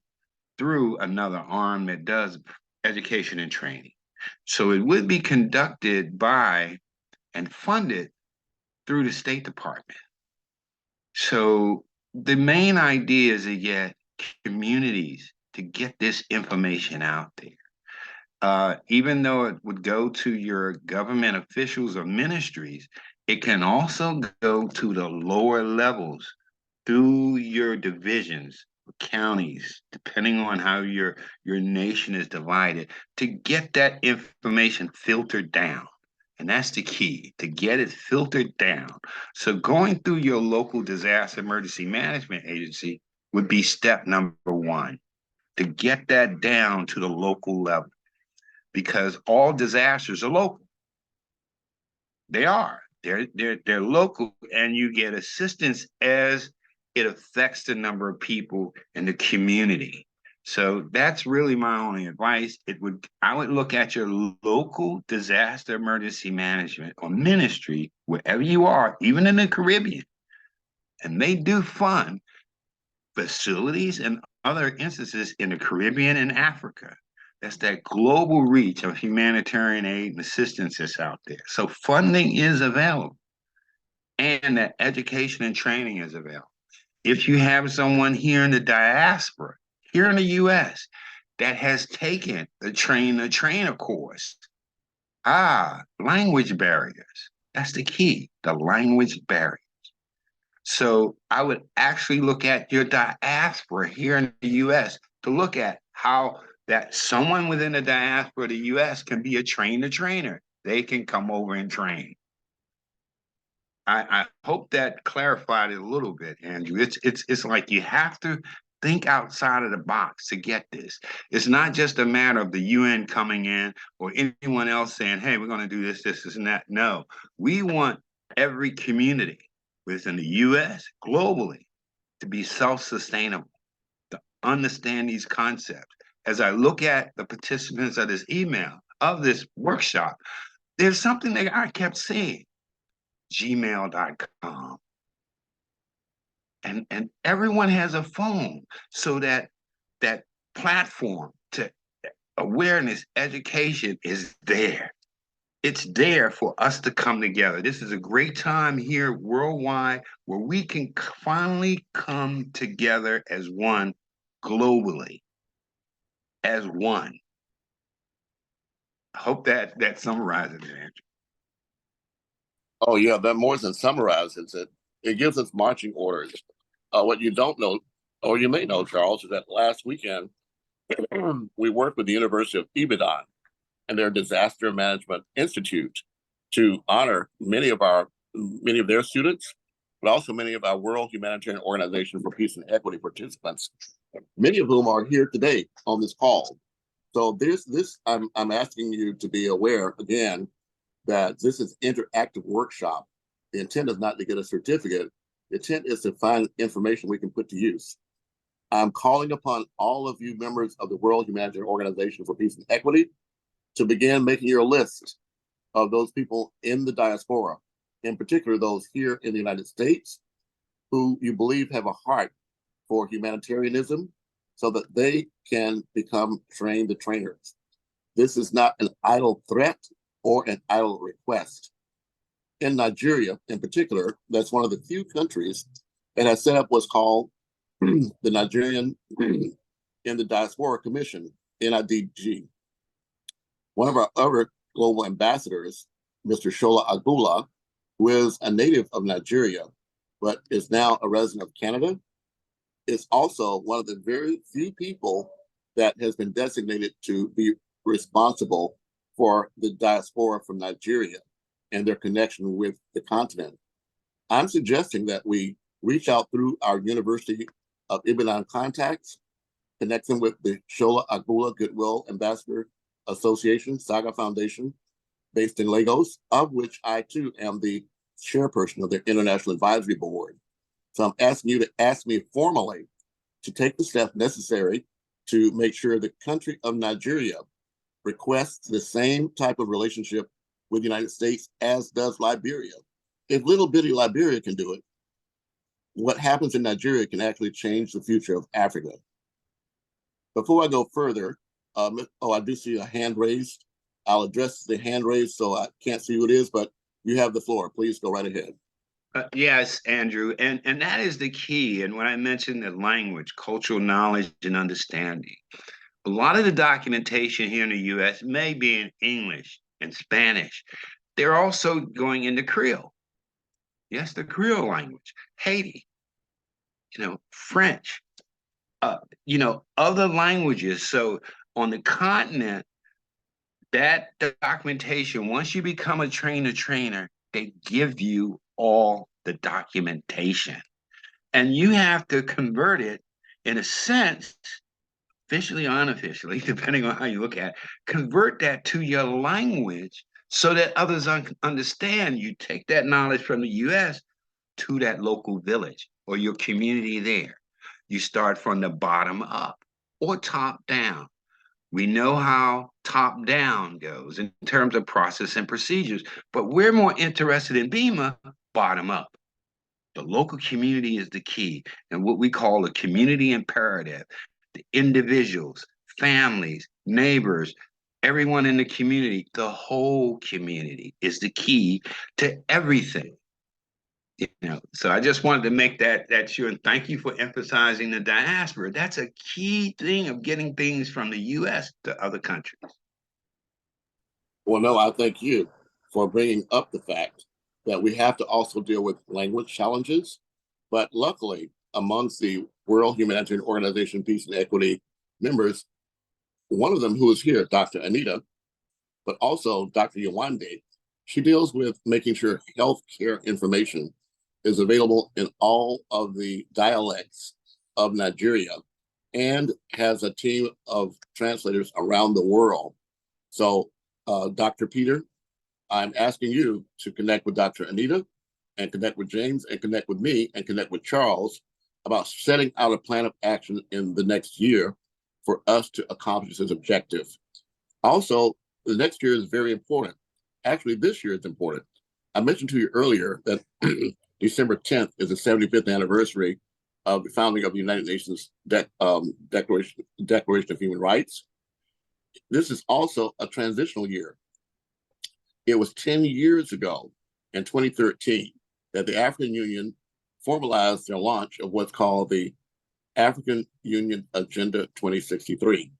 through another arm that does education and training. So it would be conducted by and funded through the State Department. So the main idea is to get communities to get this information out there. Even though it would go to your government officials or ministries, it can also go to the lower levels through your divisions, counties, depending on how your nation is divided, to get that information filtered down. And that's the key, to get it filtered down. So going through your local disaster emergency management agency would be step number one, to get that down to the local level, because all disasters are local. They are. They're local, and you get assistance as it affects the number of people in the community. So that's really my only advice. I would look at your local disaster emergency management or ministry, wherever you are, even in the Caribbean. And they do fund facilities and other instances in the Caribbean and Africa. That's that global reach of humanitarian aid and assistance that's out there. So funding is available, and that education and training is available. If you have someone here in the diaspora, here in the U.S., that has taken the trainer course, language barriers. That's the key, the language barriers. So I would actually look at your diaspora here in the U.S. to look at how that someone within the diaspora of the U.S. can be a trainer. They can come over and train. I hope that clarified it a little bit, Andrew. It's like you have to think outside of the box to get this. It's not just a matter of the UN coming in or anyone else saying, hey, we're going to do this, and that. No, we want every community within the U.S., globally, to be self-sustainable, to understand these concepts. As I look at the participants of this email, of this workshop, there's something that I kept seeing, gmail.com. And everyone has a phone, so that platform to awareness, education is there. It's there for us to come together. This is a great time here worldwide where we can finally come together as one globally, as one. I hope that summarizes it, Andrew. Oh yeah, that more than summarizes it. It gives us marching orders. What you don't know, or you may know, Charles, is that last weekend we worked with the University of Ibadan and their Disaster Management Institute to honor many of their students, but also many of our World Humanitarian Organization for Peace and Equity participants, many of whom are here today on this call. So I'm asking you to be aware again that this is interactive workshop. The intent is not to get a certificate. The intent is to find information we can put to use. I'm calling upon all of you members of the World Humanitarian Organization for Peace and Equity to begin making your list of those people in the diaspora, in particular those here in the United States, who you believe have a heart for humanitarianism so that they can become trained trainers. This is not an idle threat or an idle request. In Nigeria, in particular, that's one of the few countries that has set up what's called the Nigerian in the Diaspora Commission, NIDG. One of our other global ambassadors, Mr. Shola Agboola, who is a native of Nigeria, but is now a resident of Canada, is also one of the very few people that has been designated to be responsible for the diaspora from Nigeria and their connection with the continent. I'm suggesting that we reach out through our University of Ibadan contacts, connect them with the Shola Agboola Goodwill Ambassador Association, Saga Foundation, based in Lagos, of which I too am the chairperson of their International Advisory Board. So I'm asking you to ask me formally to take the steps necessary to make sure the country of Nigeria requests the same type of relationship with the United States as does Liberia. If little bitty Liberia can do it, what happens in Nigeria can actually change the future of Africa. Before I go further, I do see a hand raised. I'll address the hand raised, so I can't see who it is, but you have the floor. Please go right ahead. Yes, Andrew, and that is the key. And when I mentioned the language, cultural knowledge and understanding, a lot of the documentation here in the U.S. may be in English and Spanish. They're also going into Creole. Yes, the Creole language, Haiti, French, other languages. So on the continent, that documentation, once you become a trainer, they give you all the documentation. And you have to convert it, in a sense, officially or unofficially, depending on how you look at it, convert that to your language so that others understand. You take that knowledge from the US to that local village or your community there. You start from the bottom up or top down. We know how top down goes in terms of process and procedures, but we're more interested in BEMA bottom up. The local community is the key, and what we call the community imperative. The individuals, families, neighbors, everyone in the community, the whole community is the key to everything. So I just wanted to make that sure, and thank you for emphasizing the diaspora. That's a key thing of getting things from the U.S. to other countries. Well, no, I thank you for bringing up the fact that we have to also deal with language challenges. But luckily, amongst the World Humanitarian Organization Peace and Equity members, one of them who is here, Dr. Anita, but also Dr. Yawande, she deals with making sure healthcare information is available in all of the dialects of Nigeria and has a team of translators around the world. So, Dr. Peter, I'm asking you to connect with Dr. Anita and connect with James and connect with me and connect with Charles about setting out a plan of action in the next year for us to accomplish this objective. Also, the next year is very important. Actually, this year is important. I mentioned to you earlier that December 10th is the 75th anniversary of the founding of the United Nations Declaration of Human Rights. This is also a transitional year. It was 10 years ago, in 2013, that the African Union formalized their launch of what's called the African Union Agenda 2063.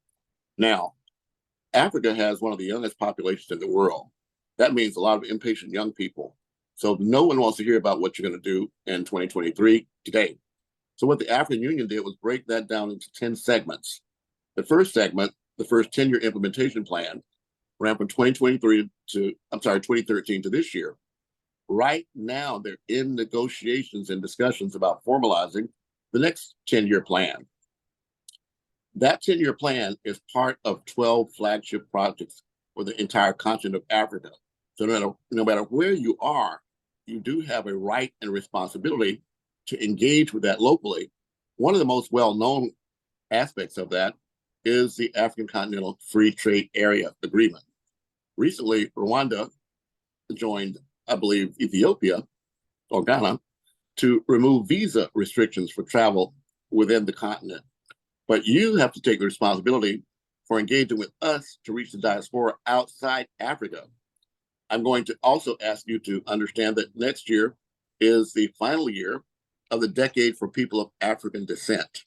Now, Africa has one of the youngest populations in the world. That means a lot of impatient young people. So no one wants to hear about what you're going to do in 2023 today. So what the African Union did was break that down into 10 segments. The first segment, the first 10-year implementation plan, ran from 2013 to this year. Right now, they're in negotiations and discussions about formalizing the next 10-year plan. That 10-year plan is part of 12 flagship projects for the entire continent of Africa. So no matter where you are, you do have a right and responsibility to engage with that locally. One of the most well-known aspects of that is the African Continental Free Trade Area Agreement. Recently, Rwanda joined, I believe, Ethiopia or Ghana to remove visa restrictions for travel within the continent. But you have to take the responsibility for engaging with us to reach the diaspora outside Africa. I'm going to also ask you to understand that next year is the final year of the decade for people of African descent.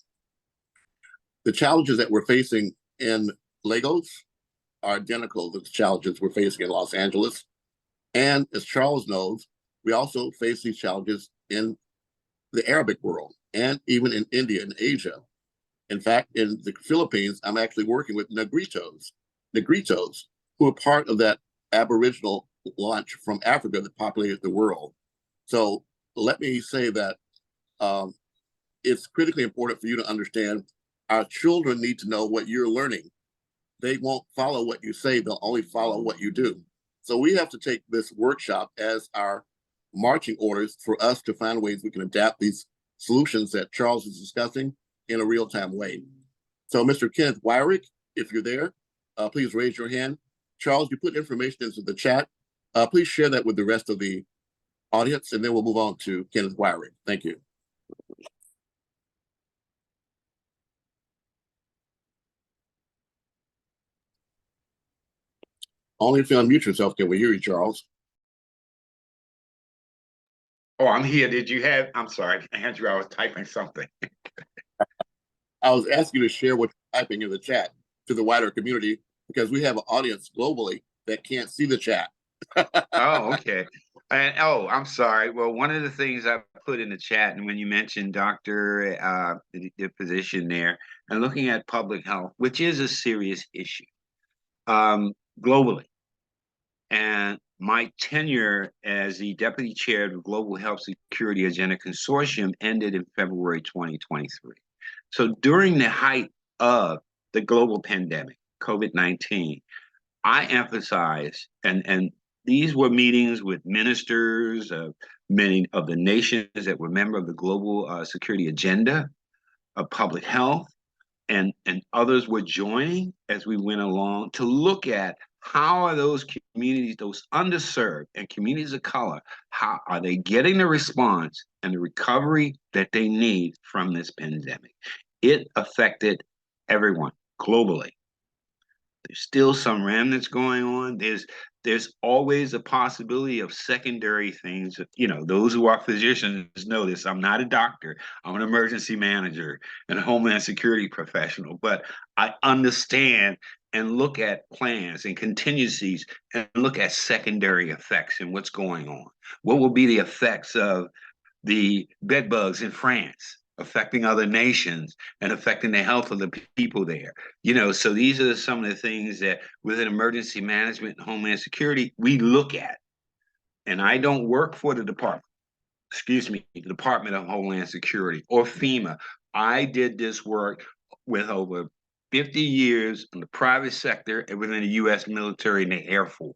The challenges that we're facing in Lagos are identical to the challenges we're facing in Los Angeles. And as Charles knows, we also face these challenges in the Arabic world and even in India and Asia. In fact, in the Philippines, I'm actually working with Negritos, who are part of that Aboriginal launch from Africa that populated the world. So let me say that it's critically important for you to understand our children need to know what you're learning. They won't follow what you say, they'll only follow what you do. So we have to take this workshop as our marching orders for us to find ways we can adapt these solutions that Charles is discussing in a real-time way. So Mr. Kenneth Wyrick, if you're there, please raise your hand. Charles, you put information into the chat. Please share that with the rest of the audience, and then we'll move on to Kenneth Wyrick. Thank you. Only if you unmute yourself can we hear you, Charles. Oh, I'm here. I'm sorry, Andrew, I was typing something. I was asking you to share what you're typing in the chat to the wider community because we have an audience globally that can't see the chat. Oh, okay. And I'm sorry. Well, one of the things I put in the chat, and when you mentioned Dr. The position there, and looking at public health, which is a serious issue globally. And my tenure as the deputy chair of the Global Health Security Agenda Consortium ended in February 2023. So during the height of the global pandemic, COVID-19, I emphasized, and these were meetings with ministers of many of the nations that were members of the Global Security Agenda of Public Health, and others were joining as we went along to look at how are those communities, those underserved and communities of color, how are they getting the response and the recovery that they need from this pandemic? It affected everyone globally. There's still some remnants going on. There's always a possibility of secondary things. You know, those who are physicians know this. I'm not a doctor. I'm an emergency manager and a homeland security professional, but I understand and look at plans and contingencies and look at secondary effects and what's going on. What will be the effects of the bed bugs in France affecting other nations and affecting the health of the people there? You know, so these are some of the things that within emergency management and homeland security, we look at. And I don't work for the Department of Homeland Security or FEMA. I did this work with over 50 years in the private sector and within the U.S. military and the Air Force.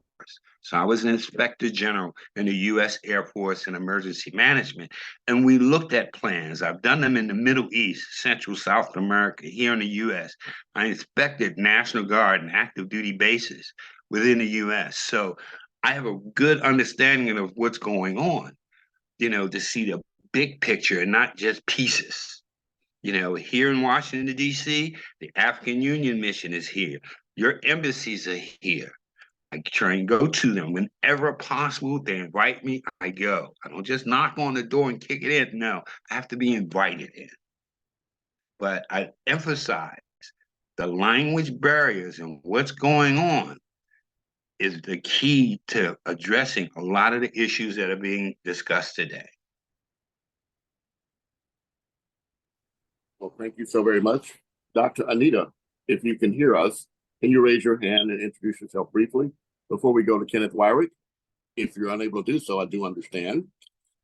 So I was an inspector general in the U.S. Air Force in emergency management, and we looked at plans. I've done them in the Middle East, Central South America, here in the U.S. I inspected National Guard and active duty bases within the U.S. So I have a good understanding of what's going on, you know, to see the big picture and not just pieces. You know, here in Washington, D.C., the African Union mission is here. Your embassies are here. I try and go to them whenever possible. They invite me, I go. I don't just knock on the door and kick it in. No, I have to be invited in. But I emphasize the language barriers and what's going on. is the key to addressing a lot of the issues that are being discussed today. Well, thank you so very much. Dr. Anita, if you can hear us, can you raise your hand and introduce yourself briefly before we go to Kenneth Wyrick? If you're unable to do so, I do understand.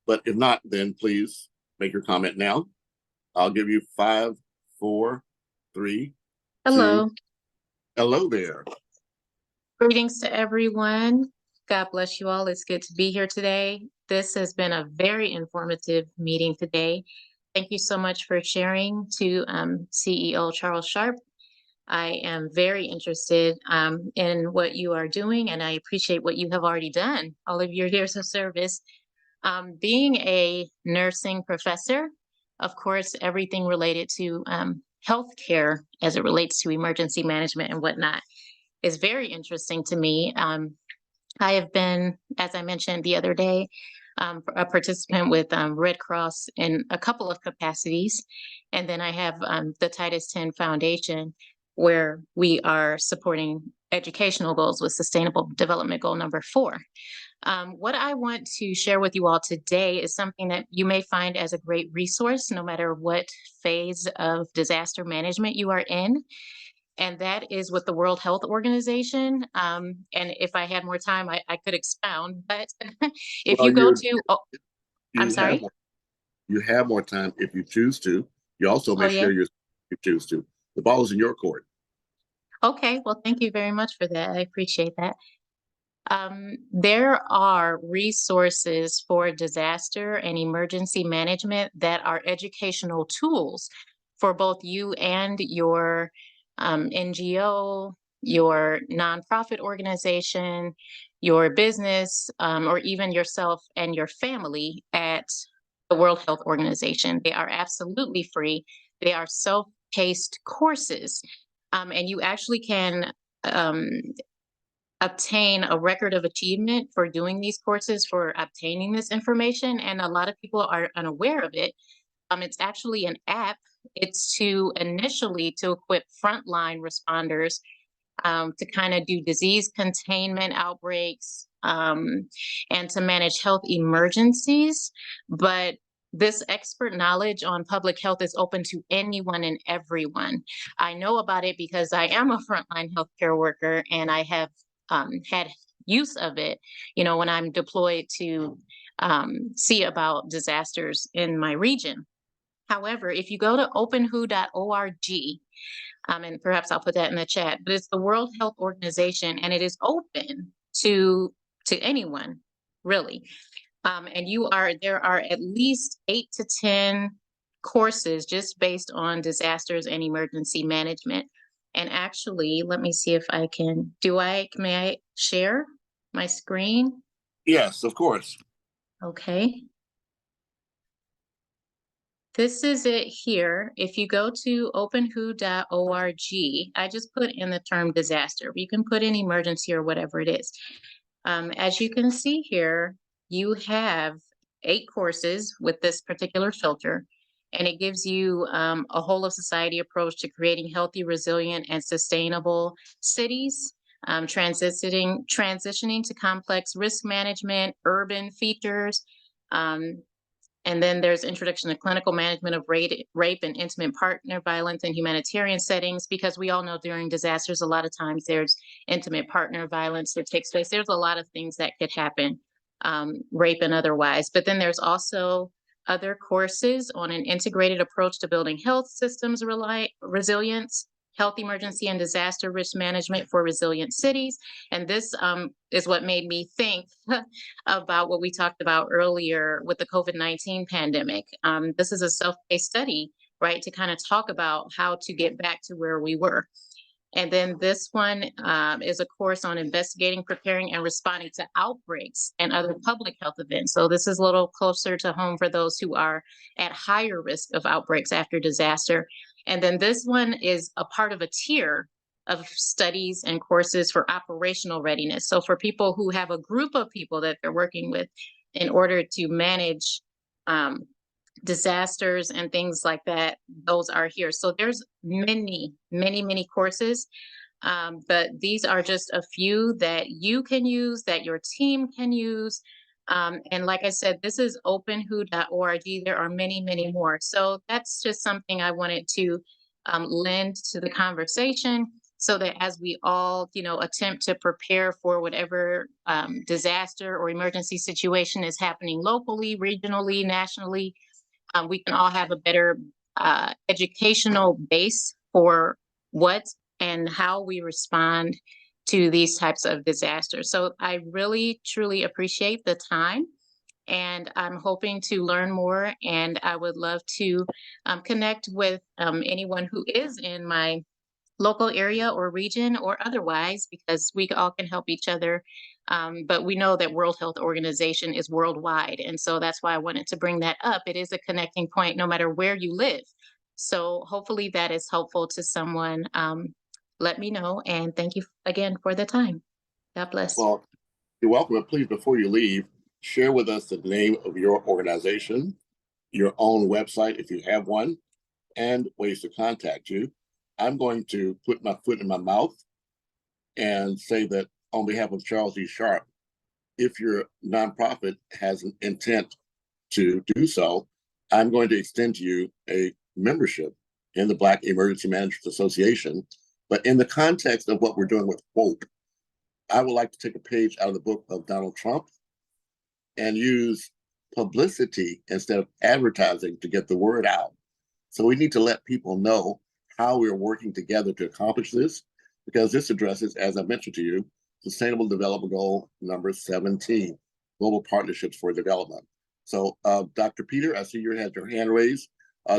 But if not, then please make your comment now. I'll give you 5, 4, 3. Hello. 2. Hello there. Greetings to everyone. God bless you all. It's good to be here today. This has been a very informative meeting today. Thank you so much for sharing to CEO Charles Sharp. I am very interested in what you are doing, and I appreciate what you have already done, all of your years of service. Being a nursing professor, of course, everything related to healthcare as it relates to emergency management and whatnot is very interesting to me. I have been, as I mentioned the other day, a participant with Red Cross in a couple of capacities. And then I have the Titus 10 Foundation, where we are supporting educational goals with Sustainable Development Goal number 4. What I want to share with you all today is something that you may find as a great resource, no matter what phase of disaster management you are in. And that is with the World Health Organization. And if I had more time, I could expound. But if Well, you go to, I'm sorry? You have more time if you choose to. You also may share your, if you choose to. The ball is in your court. Okay, well, thank you very much for that. I appreciate that. There are resources for disaster and emergency management that are educational tools for both you and your NGO, your nonprofit organization, your business, or even yourself and your family at the World Health Organization. They are absolutely free. They are self-paced courses, and you actually can obtain a record of achievement for doing these courses, for obtaining this information, and a lot of people are unaware of it. It's actually an app. It's to initially to equip frontline responders to kind of do disease containment outbreaks and to manage health emergencies. But this expert knowledge on public health is open to anyone and everyone. I know about it because I am a frontline healthcare worker, and I have had use of it, you know, when I'm deployed to see about disasters in my region. However, if you go to openwho.org, and perhaps I'll put that in the chat, but it's the World Health Organization, and it is open to anyone, really. And there are at least 8 to 10 courses just based on disasters and emergency management. And actually, let me see if I can, may I share my screen? Yes, of course. Okay. This is it here. If you go to openwho.org, I just put in the term disaster. You can put in emergency or whatever it is. As you can see here, you have 8 courses with this particular filter, and it gives you a whole of society approach to creating healthy, resilient, and sustainable cities, transitioning to complex risk management, urban features, and then there's introduction to clinical management of rape and intimate partner violence in humanitarian settings, because we all know during disasters, a lot of times there's intimate partner violence that takes place. There's a lot of things that could happen, rape and otherwise. But then there's also other courses on an integrated approach to building health systems resilience, health emergency and disaster risk management for resilient cities. And this is what made me think about what we talked about earlier with the COVID-19 pandemic. This is a self-paced study, right, to kind of talk about how to get back to where we were. And then this one is a course on investigating, preparing, and responding to outbreaks and other public health events. So this is a little closer to home for those who are at higher risk of outbreaks after disaster. And then this one is a part of a tier of studies and courses for operational readiness. So for people who have a group of people that they're working with in order to manage disasters and things like that, those are here. So there's many, many, many courses. But these are just a few that you can use, that your team can use. And like I said, this is openwho.org. There are many, many more. So that's just something I wanted to lend to the conversation, so that as we all, attempt to prepare for whatever disaster or emergency situation is happening locally, regionally, nationally, we can all have a better educational base for what and how we respond to these types of disasters. So I really, truly appreciate the time, and I'm hoping to learn more, and I would love to connect with anyone who is in my local area or region or otherwise, because we all can help each other. But we know that World Health Organization is worldwide. And so that's why I wanted to bring that up. It is a connecting point no matter where you live. So hopefully that is helpful to someone. Let me know. And thank you again for the time. God bless. Well, you're welcome. And please, before you leave, share with us the name of your organization, your own website, if you have one, and ways to contact you. I'm going to put my foot in my mouth and say that on behalf of Charles E. Sharp, if your nonprofit has an intent to do so, I'm going to extend to you a membership in the Black Emergency Managers Association. But in the context of what we're doing with WHOPE, I would like to take a page out of the book of Donald Trump and use publicity instead of advertising to get the word out. So we need to let people know how we're working together to accomplish this, because this addresses, as I mentioned to you, Sustainable Development Goal number 17, Global Partnerships for Development. So Dr. Peter, I see you had your hand raised.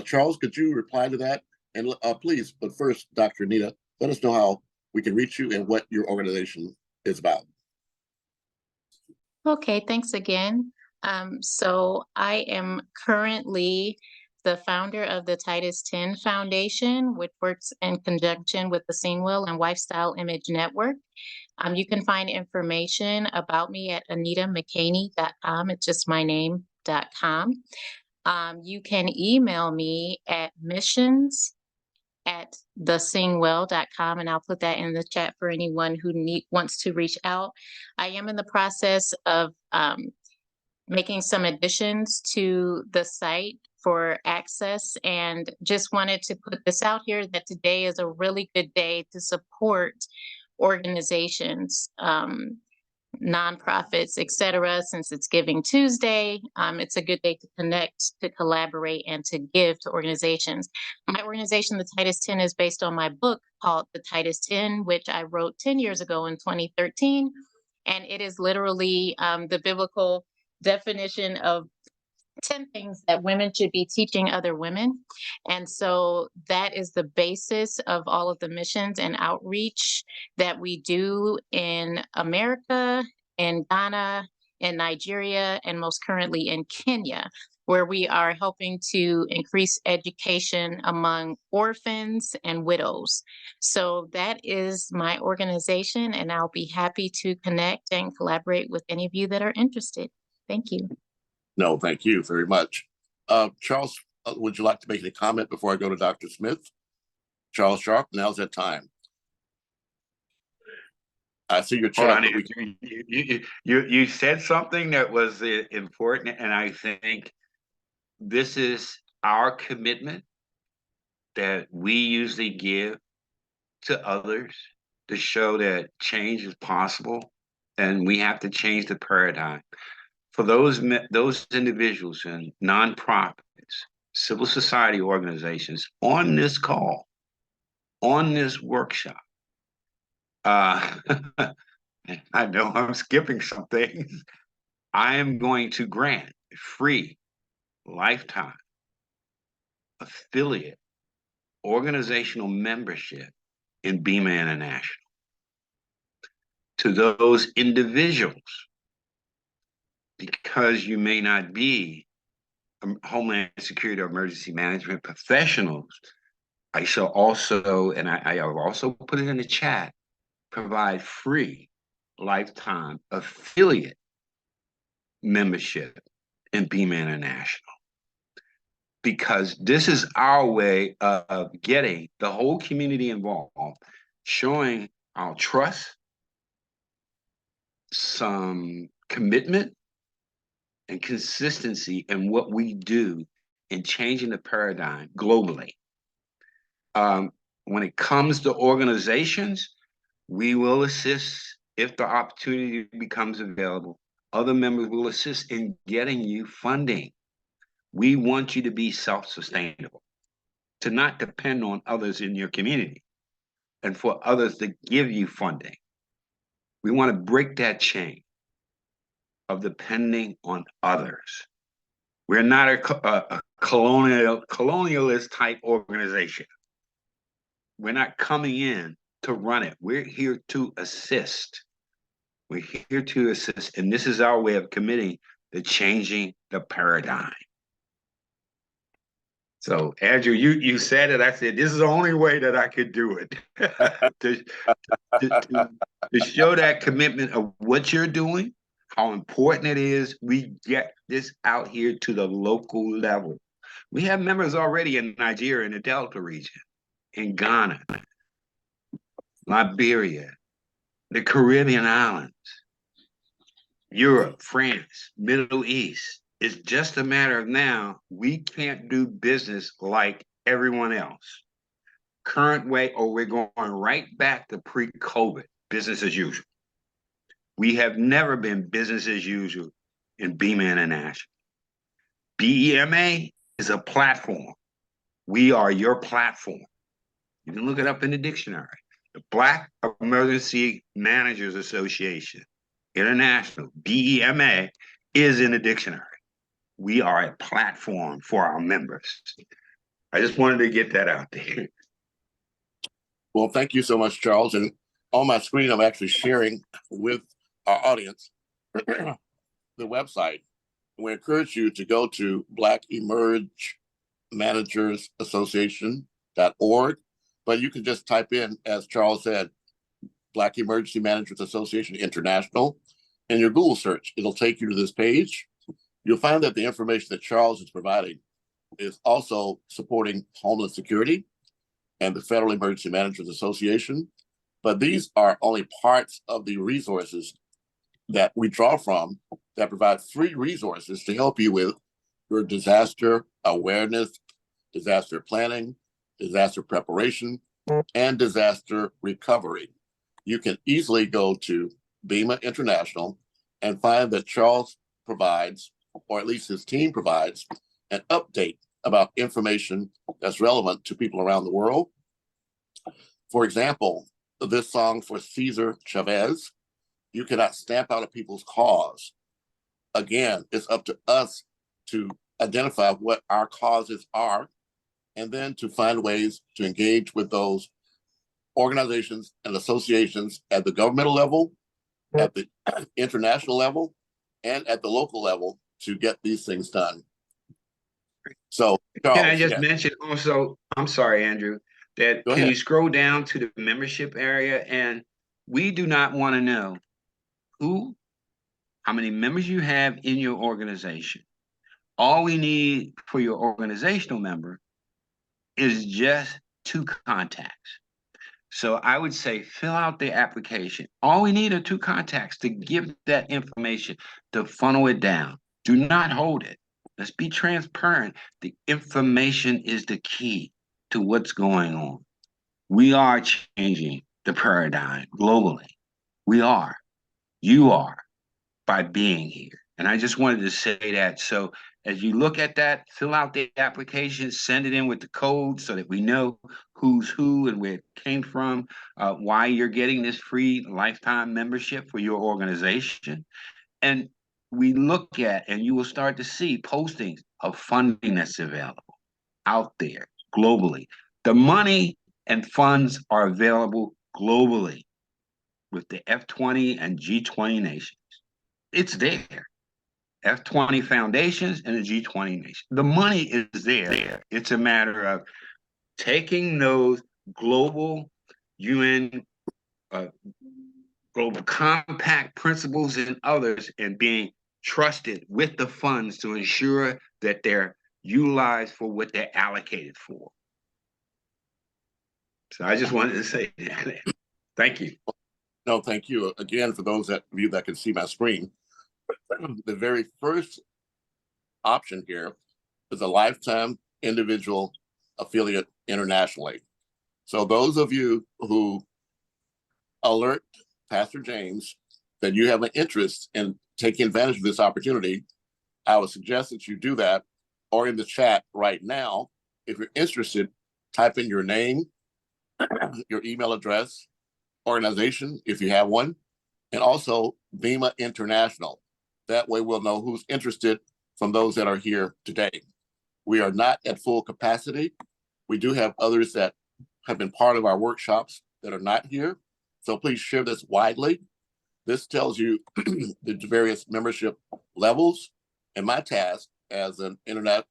Charles, could you reply to that? And please, but first, Dr. Anita, let us know how we can reach you and what your organization is about. Okay, thanks again. So I am currently the founder of the Titus 10 Foundation, which works in conjunction with the Singwell and Lifestyle Image Network. You can find information about me at anitamchaney.com. It's just my name.com. You can email me at missions@thesingwell.com, and I'll put that in the chat for anyone who wants to reach out. I am in the process of making some additions to the site for access, and just wanted to put this out here that today is a really good day to support organizations, nonprofits, etc. Since it's Giving Tuesday, it's a good day to connect, to collaborate, and to give to organizations. My organization, the Titus 10, is based on my book called The Titus 10, which I wrote 10 years ago in 2013. And it is literally the biblical definition of 10 things that women should be teaching other women. And so that is the basis of all of the missions and outreach that we do in America, in Ghana, in Nigeria, and most currently in Kenya, where we are helping to increase education among orphans and widows. So that is my organization, and I'll be happy to connect and collaborate with any of you that are interested. Thank you. No, thank you very much. Charles, would you like to make any comment before I go to Dr. Smith? Charles Sharp, now's that time. I see your chat. You said something that was important, and I think this is our commitment that we usually give to others to show that change is possible, and we have to change the paradigm. For those individuals and nonprofits, civil society organizations on this call, on this workshop, I know I'm skipping some things. I am going to grant free lifetime affiliate organizational membership in BEMA International to those individuals, because you may not be Homeland Security or emergency management professionals. I shall also, and I have also put it in the chat, provide free lifetime affiliate membership in BEMA International, because this is our way of getting the whole community involved, showing our trust, some commitment, and consistency in what we do in changing the paradigm globally. When it comes to organizations, we will assist if the opportunity becomes available. Other members will assist in getting you funding. We want you to be self-sustainable, to not depend on others in your community, and for others to give you funding. We want to break that chain of depending on others. We're not a colonialist type organization. We're not coming in to run it. We're here to assist. We're here to assist, and this is our way of committing to changing the paradigm. So, Andrew, you said it. I said, this is the only way that I could do it. to show that commitment of what you're doing, how important it is, we get this out here to the local level. We have members already in Nigeria, in the Delta region, in Ghana, Liberia, the Caribbean islands, Europe, France, Middle East. It's just a matter of now, we can't do business like everyone else. Current way, or we're going right back to pre-COVID, business as usual. We have never been business as usual in BEMA International. BEMA is a platform. We are your platform. You can look it up in the dictionary. The Black Emergency Managers Association International, BEMA, is in the dictionary. We are a platform for our members. I just wanted to get that out there. Well, thank you so much, Charles. And on my screen, I'm actually sharing with our audience the website. We encourage you to go to blackemergemanagersassociation.org, but you can just type in, as Charles said, Black Emergency Managers Association International in your Google search. It'll take you to this page. You'll find that the information that Charles is providing is also supporting Homeland Security and the Federal Emergency Managers Association. But these are only parts of the resources that we draw from that provide free resources to help you with your disaster awareness, disaster planning, disaster preparation, and disaster recovery. You can easily go to BEMA International and find that Charles provides, or at least his team provides, an update about information that's relevant to people around the world. For example, this song for Cesar Chavez, you cannot stamp out a people's cause. Again, it's up to us to identify what our causes are and then to find ways to engage with those organizations and associations at the governmental level, at the international level, and at the local level to get these things done. So, Charles, can I just mention also, I'm sorry, Andrew, that can you scroll down to the membership area? And we do not want to know how many members you have in your organization. All we need for your organizational member is just 2 contacts. So I would say fill out the application. All we need are 2 contacts to give that information, to funnel it down. Do not hold it. Let's be transparent. The information is the key to what's going on. We are changing the paradigm globally. We are. You are, by being here. And I just wanted to say that. So as you look at that, fill out the application, send it in with the code so that we know who's who and where it came from, why you're getting this free lifetime membership for your organization. And we look at, and you will start to see postings of funding that's available out there globally. The money and funds are available globally with the F20 and G20 nations. It's there. F20 foundations and the G20 nations. The money is there. It's a matter of taking those global UN global compact principles and others and being trusted with the funds to ensure that they're utilized for what they're allocated for. So I just wanted to say that. Thank you. No, thank you. Again, for those of you that can see my screen, the very first option here is a lifetime individual affiliate internationally. So those of you who alert Pastor James that you have an interest in taking advantage of this opportunity, I would suggest that you do that, or in the chat right now, if you're interested, type in your name, your email address, organization, if you have one, and also BEMA International. That way we'll know who's interested from those that are here today. We are not at full capacity. We do have others that have been part of our workshops that are not here. So please share this widely. This tells you the various membership levels. And my task as a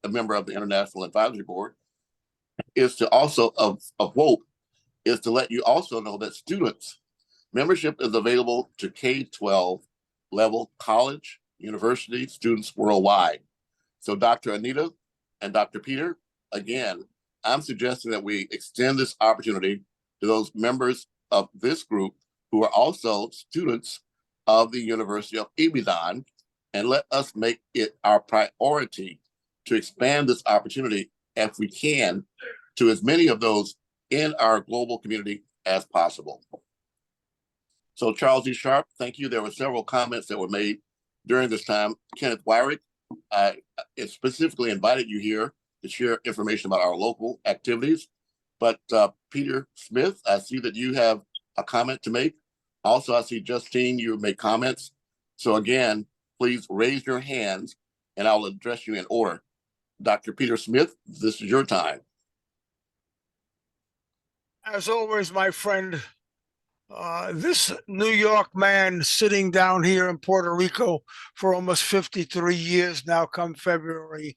member of the International Advisory Board is to also, of WHOPE, is to let you also know that students, membership is available to K-12 level college, university students worldwide. So Dr. Anita and Dr. Peter, again, I'm suggesting that we extend this opportunity to those members of this group who are also students of the University of Ibadan, and let us make it our priority to expand this opportunity, if we can, to as many of those in our global community as possible. So Charles E. Sharp, thank you. There were several comments that were made during this time. Kenneth Wyrick, I specifically invited you here to share information about our local activities. But Peter Smith, I see that you have a comment to make. Also, I see Justine, you make comments. So again, please raise your hands and I'll address you in order. Dr. Peter Smith, this is your time. As always, my friend, this New York man sitting down here in Puerto Rico for almost 53 years now, come February,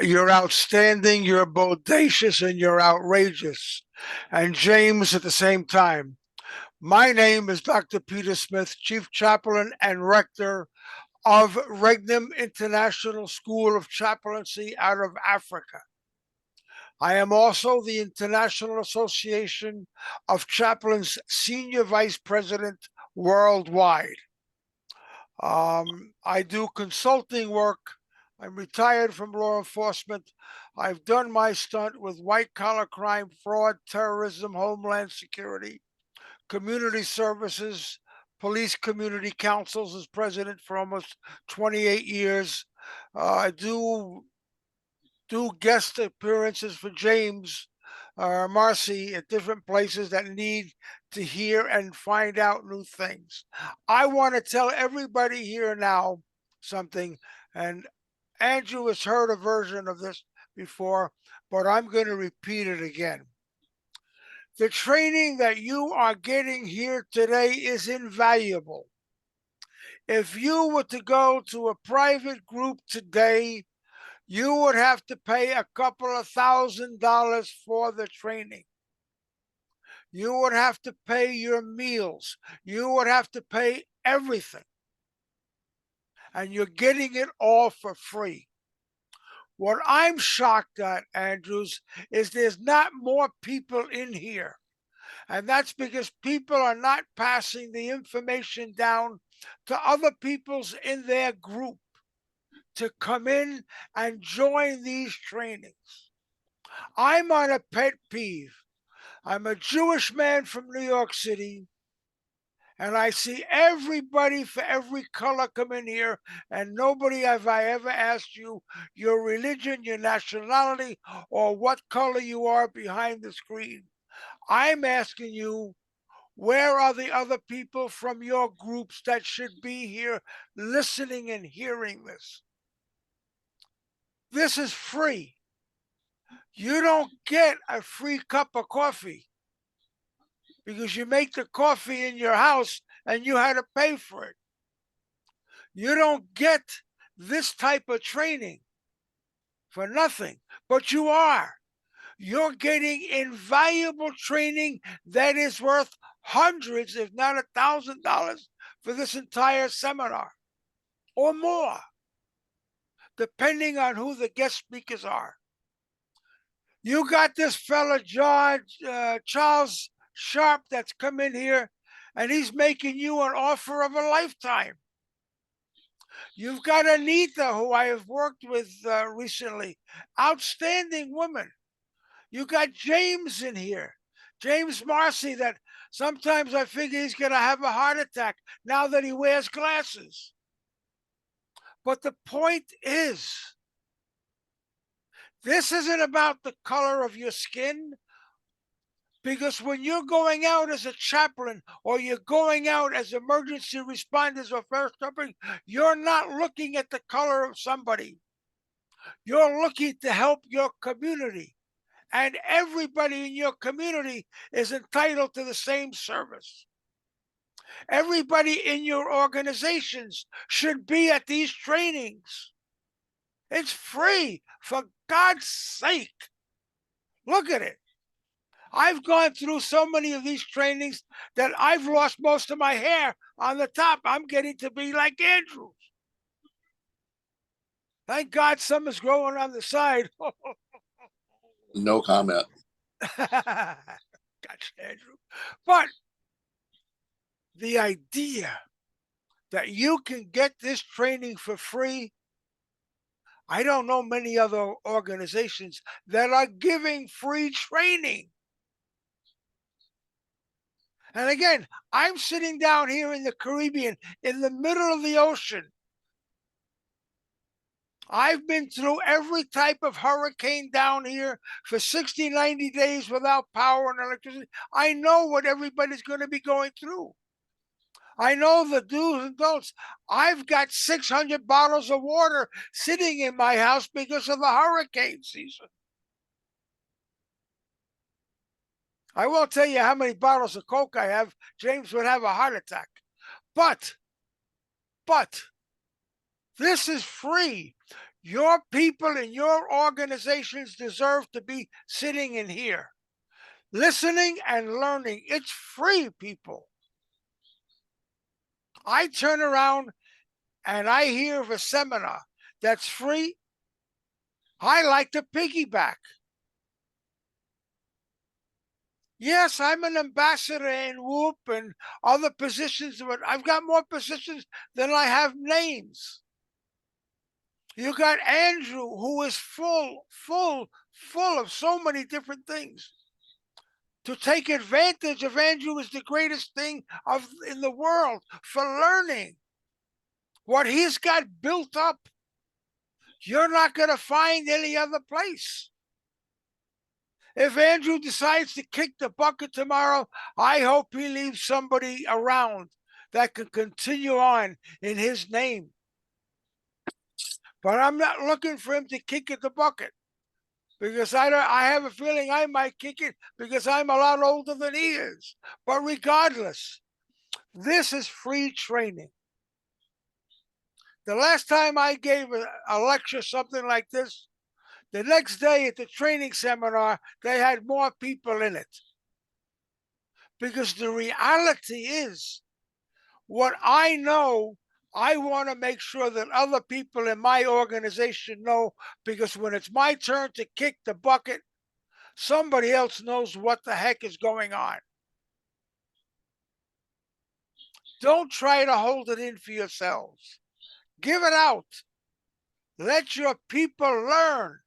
you're outstanding, you're bodacious, and you're outrageous. And James at the same time. My name is Dr. Peter Smith, Chief Chaplain and Rector of Regnum International School of Chaplaincy out of Africa. I am also the International Association of Chaplains Senior Vice President worldwide. I do consulting work. I'm retired from law enforcement. I've done my stunt with white-collar crime, fraud, terrorism, homeland security, community services, police community councils as president for almost 28 years. I do guest appearances for James Marcy at different places that need to hear and find out new things. I want to tell everybody here now something, and Andrew has heard a version of this before, but I'm going to repeat it again. The training that you are getting here today is invaluable. If you were to go to a private group today, you would have to pay a couple of $1,000s for the training. You would have to pay your meals. You would have to pay everything. And you're getting it all for free. What I'm shocked at, Andrews, is there's not more people in here. And that's because people are not passing the information down to other peoples in their group to come in and join these trainings. I'm on a pet peeve. I'm a Jewish man from New York City, and I see everybody for every color come in here, and nobody have I ever asked you your religion, your nationality, or what color you are behind the screen. I'm asking you, where are the other people from your groups that should be here listening and hearing this? This is free. You don't get a free cup of coffee because you make the coffee in your house and you had to pay for it. You don't get this type of training for nothing, but you are. You're getting invaluable training that is worth hundreds, if not $1,000 for this entire seminar or more, depending on who the guest speakers are. You got this fella, Charles Sharp that's come in here, and he's making you an offer of a lifetime. You've got Anita, who I have worked with recently. Outstanding woman. You got James in here. James Marcy, that sometimes I figure he's going to have a heart attack now that he wears glasses. But the point is, this isn't about the color of your skin, because when you're going out as a chaplain or you're going out as emergency responders or first responders, you're not looking at the color of somebody. You're looking to help your community. And everybody in your community is entitled to the same service. Everybody in your organizations should be at these trainings. It's free, for God's sake. Look at it. I've gone through so many of these trainings that I've lost most of my hair on the top. I'm getting to be like Andrew. Thank God some is growing on the side. No comment. Gotcha, Andrew. But the idea that you can get this training for free, I don't know many other organizations that are giving free training. And again, I'm sitting down here in the Caribbean, in the middle of the ocean. I've been through every type of hurricane down here for 60, 90 days without power and electricity. I know what everybody's going to be going through. I know the do's and don'ts. I've got 600 bottles of water sitting in my house because of the hurricane season. I won't tell you how many bottles of Coke I have. James would have a heart attack. But this is free. Your people and your organizations deserve to be sitting in here, listening and learning. It's free, people. I turn around and I hear of a seminar that's free. I like to piggyback. Yes, I'm an ambassador in WHOOP and other positions, but I've got more positions than I have names. You got Andrew, who is full of so many different things. To take advantage of Andrew is the greatest thing in the world for learning. What he's got built up, you're not going to find any other place. If Andrew decides to kick the bucket tomorrow, I hope he leaves somebody around that can continue on in his name. But I'm not looking for him to kick at the bucket, because I have a feeling I might kick it because I'm a lot older than he is. But regardless, this is free training. The last time I gave a lecture, something like this, the next day at the training seminar, they had more people in it. Because the reality is, what I know, I want to make sure that other people in my organization know, because when it's my turn to kick the bucket, somebody else knows what the heck is going on. Don't try to hold it in for yourselves. Give it out. Let your people learn.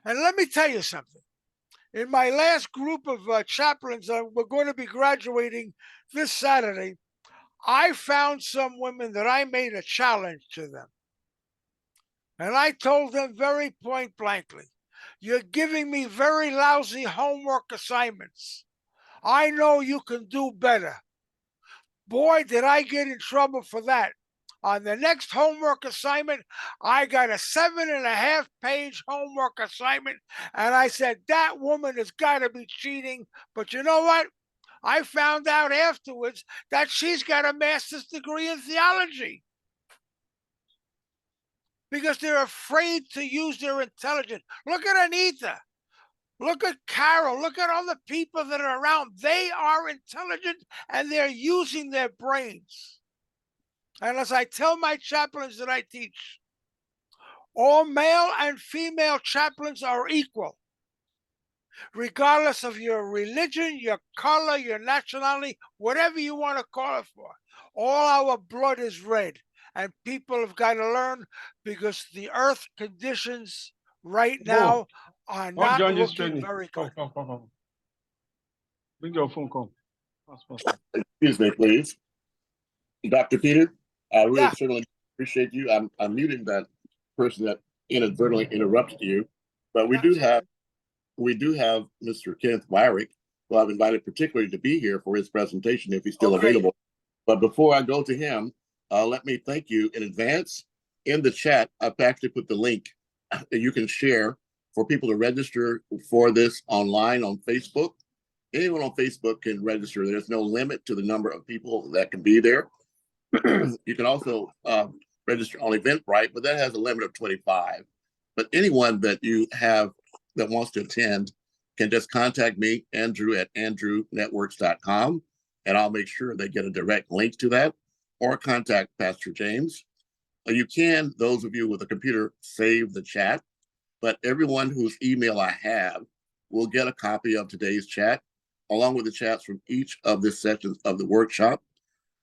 And let me tell you something. In my last group of chaplains, we're going to be graduating this Saturday, I found some women that I made a challenge to them. And I told them very point blankly, you're giving me very lousy homework assignments. I know you can do better. Boy, did I get in trouble for that. On the next homework assignment, I got a 7.5-page homework assignment, and I said, that woman has got to be cheating. But you know what? I found out afterwards that she's got a master's degree in theology. Because they're afraid to use their intelligence. Look at Anita. Look at Carol. Look at all the people that are around. They are intelligent, and they're using their brains. And as I tell my chaplains that I teach, all male and female chaplains are equal. regardless of your religion, your color, your nationality, whatever you want to call it for. All our blood is red, and people have got to learn, because the earth conditions right now are not looking very good. Come. Bring your phone, come. Excuse me, please. Dr. Peter, I really certainly appreciate you. I'm muting that person that inadvertently interrupted you, but we do have Mr. Kenneth Wyrick, who I've invited particularly to be here for his presentation if he's still available. But before I go to him, let me thank you in advance. In the chat, I've actually put the link that you can share for people to register for this online on Facebook. Anyone on Facebook can register. There's no limit to the number of people that can be there. You can also register on Eventbrite, but that has a limit of 25. But anyone that you have that wants to attend can just contact me, Andrew at andrewnetworks.com, and I'll make sure they get a direct link to that, or contact Pastor James. You can, those of you with a computer, save the chat, but everyone whose email I have will get a copy of today's chat, along with the chats from each of the sessions of the workshop,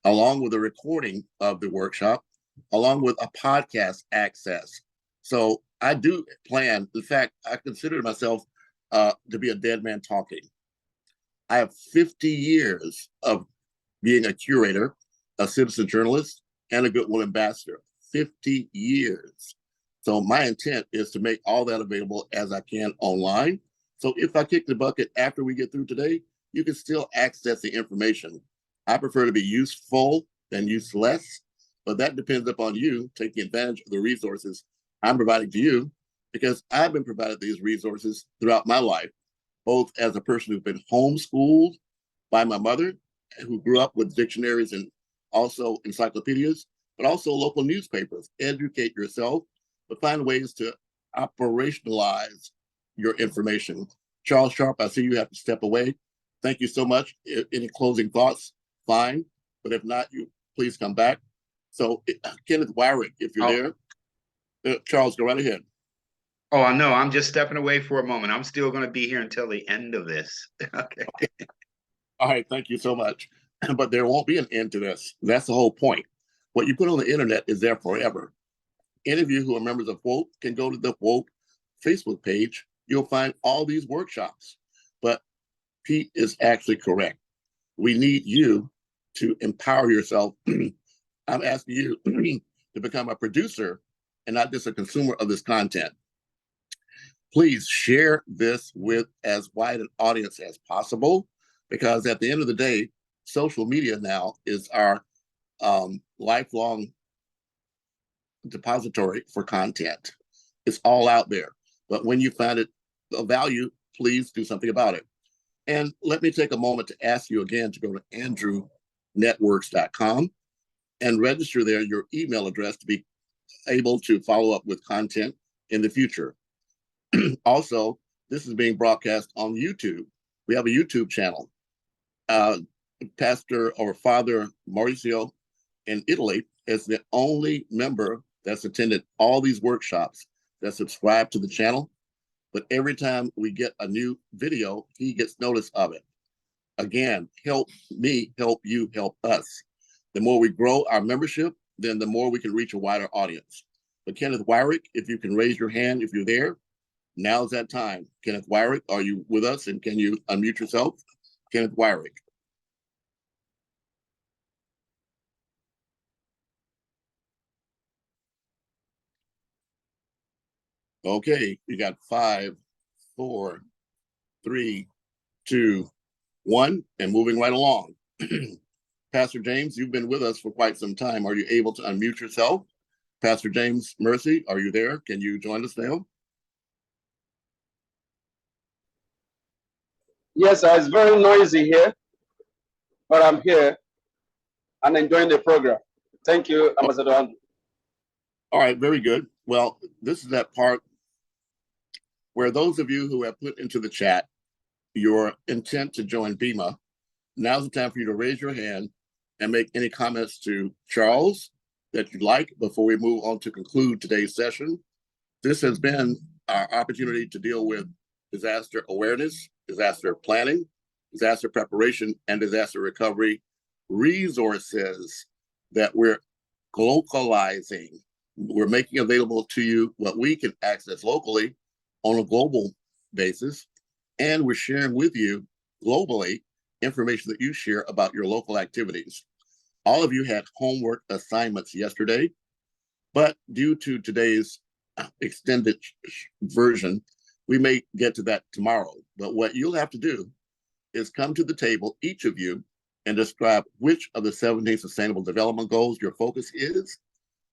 along with a recording of the workshop, along with a podcast access. So I do plan, in fact, I consider myself to be a dead man talking. I have 50 years of being a curator, a citizen journalist, and a Goodwill ambassador. 50 years. So my intent is to make all that available as I can online. So if I kick the bucket after we get through today, you can still access the information. I prefer to be useful than useless, but that depends upon you taking advantage of the resources I'm providing to you, because I've been provided these resources throughout my life, both as a person who's been homeschooled by my mother, who grew up with dictionaries and also encyclopedias, but also local newspapers. Educate yourself, but find ways to operationalize your information. Charles Sharp, I see you have to step away. Thank you so much. Any closing thoughts? Fine. But if not, you please come back. So Kenneth Wyrick, if you're there, Charles, go right ahead. Oh, no, I'm just stepping away for a moment. I'm still going to be here until the end of this. Okay. All right, thank you so much. But there won't be an end to this. That's the whole point. What you put on the internet is there forever. Any of you who are members of WHOPE can go to the WHOPE Facebook page. You'll find all these workshops. But Pete is actually correct. We need you to empower yourself. I'm asking you to become a producer and not just a consumer of this content. Please share this with as wide an audience as possible, because at the end of the day, social media now is our lifelong depository for content. It's all out there. But when you find it of value, please do something about it. And let me take a moment to ask you again to go to andrewnetworks.com and register there your email address to be able to follow up with content in the future. Also, this is being broadcast on YouTube. We have a YouTube channel. Pastor or Father Mauricio in Italy is the only member that's attended all these workshops that subscribe to the channel. But every time we get a new video, he gets notice of it. Again, help me, help you, help us. The more we grow our membership, then the more we can reach a wider audience. But Kenneth Wyrick, if you can raise your hand if you're there, now's that time. Kenneth Wyrick, are you with us? And can you unmute yourself? Kenneth Wyrick. Okay, you got 5, 4, 3, 2, 1, and moving right along. Pastor James, you've been with us for quite some time. Are you able to unmute yourself? Pastor James Mercy, are you there? Can you join us now? Yes, it's very noisy here, but I'm here and enjoying the program. Thank you, Ambassador Andrew. All right, very good. Well, this is that part where those of you who have put into the chat your intent to join BEMA, now's the time for you to raise your hand and make any comments to Charles that you'd like before we move on to conclude today's session. This has been our opportunity to deal with disaster awareness, disaster planning, disaster preparation, and disaster recovery resources that we're localizing. We're making available to you what we can access locally on a global basis, and we're sharing with you globally information that you share about your local activities. All of you had homework assignments yesterday, but due to today's extended version, we may get to that tomorrow. But what you'll have to do is come to the table, each of you, and describe which of the 17 Sustainable Development Goals your focus is,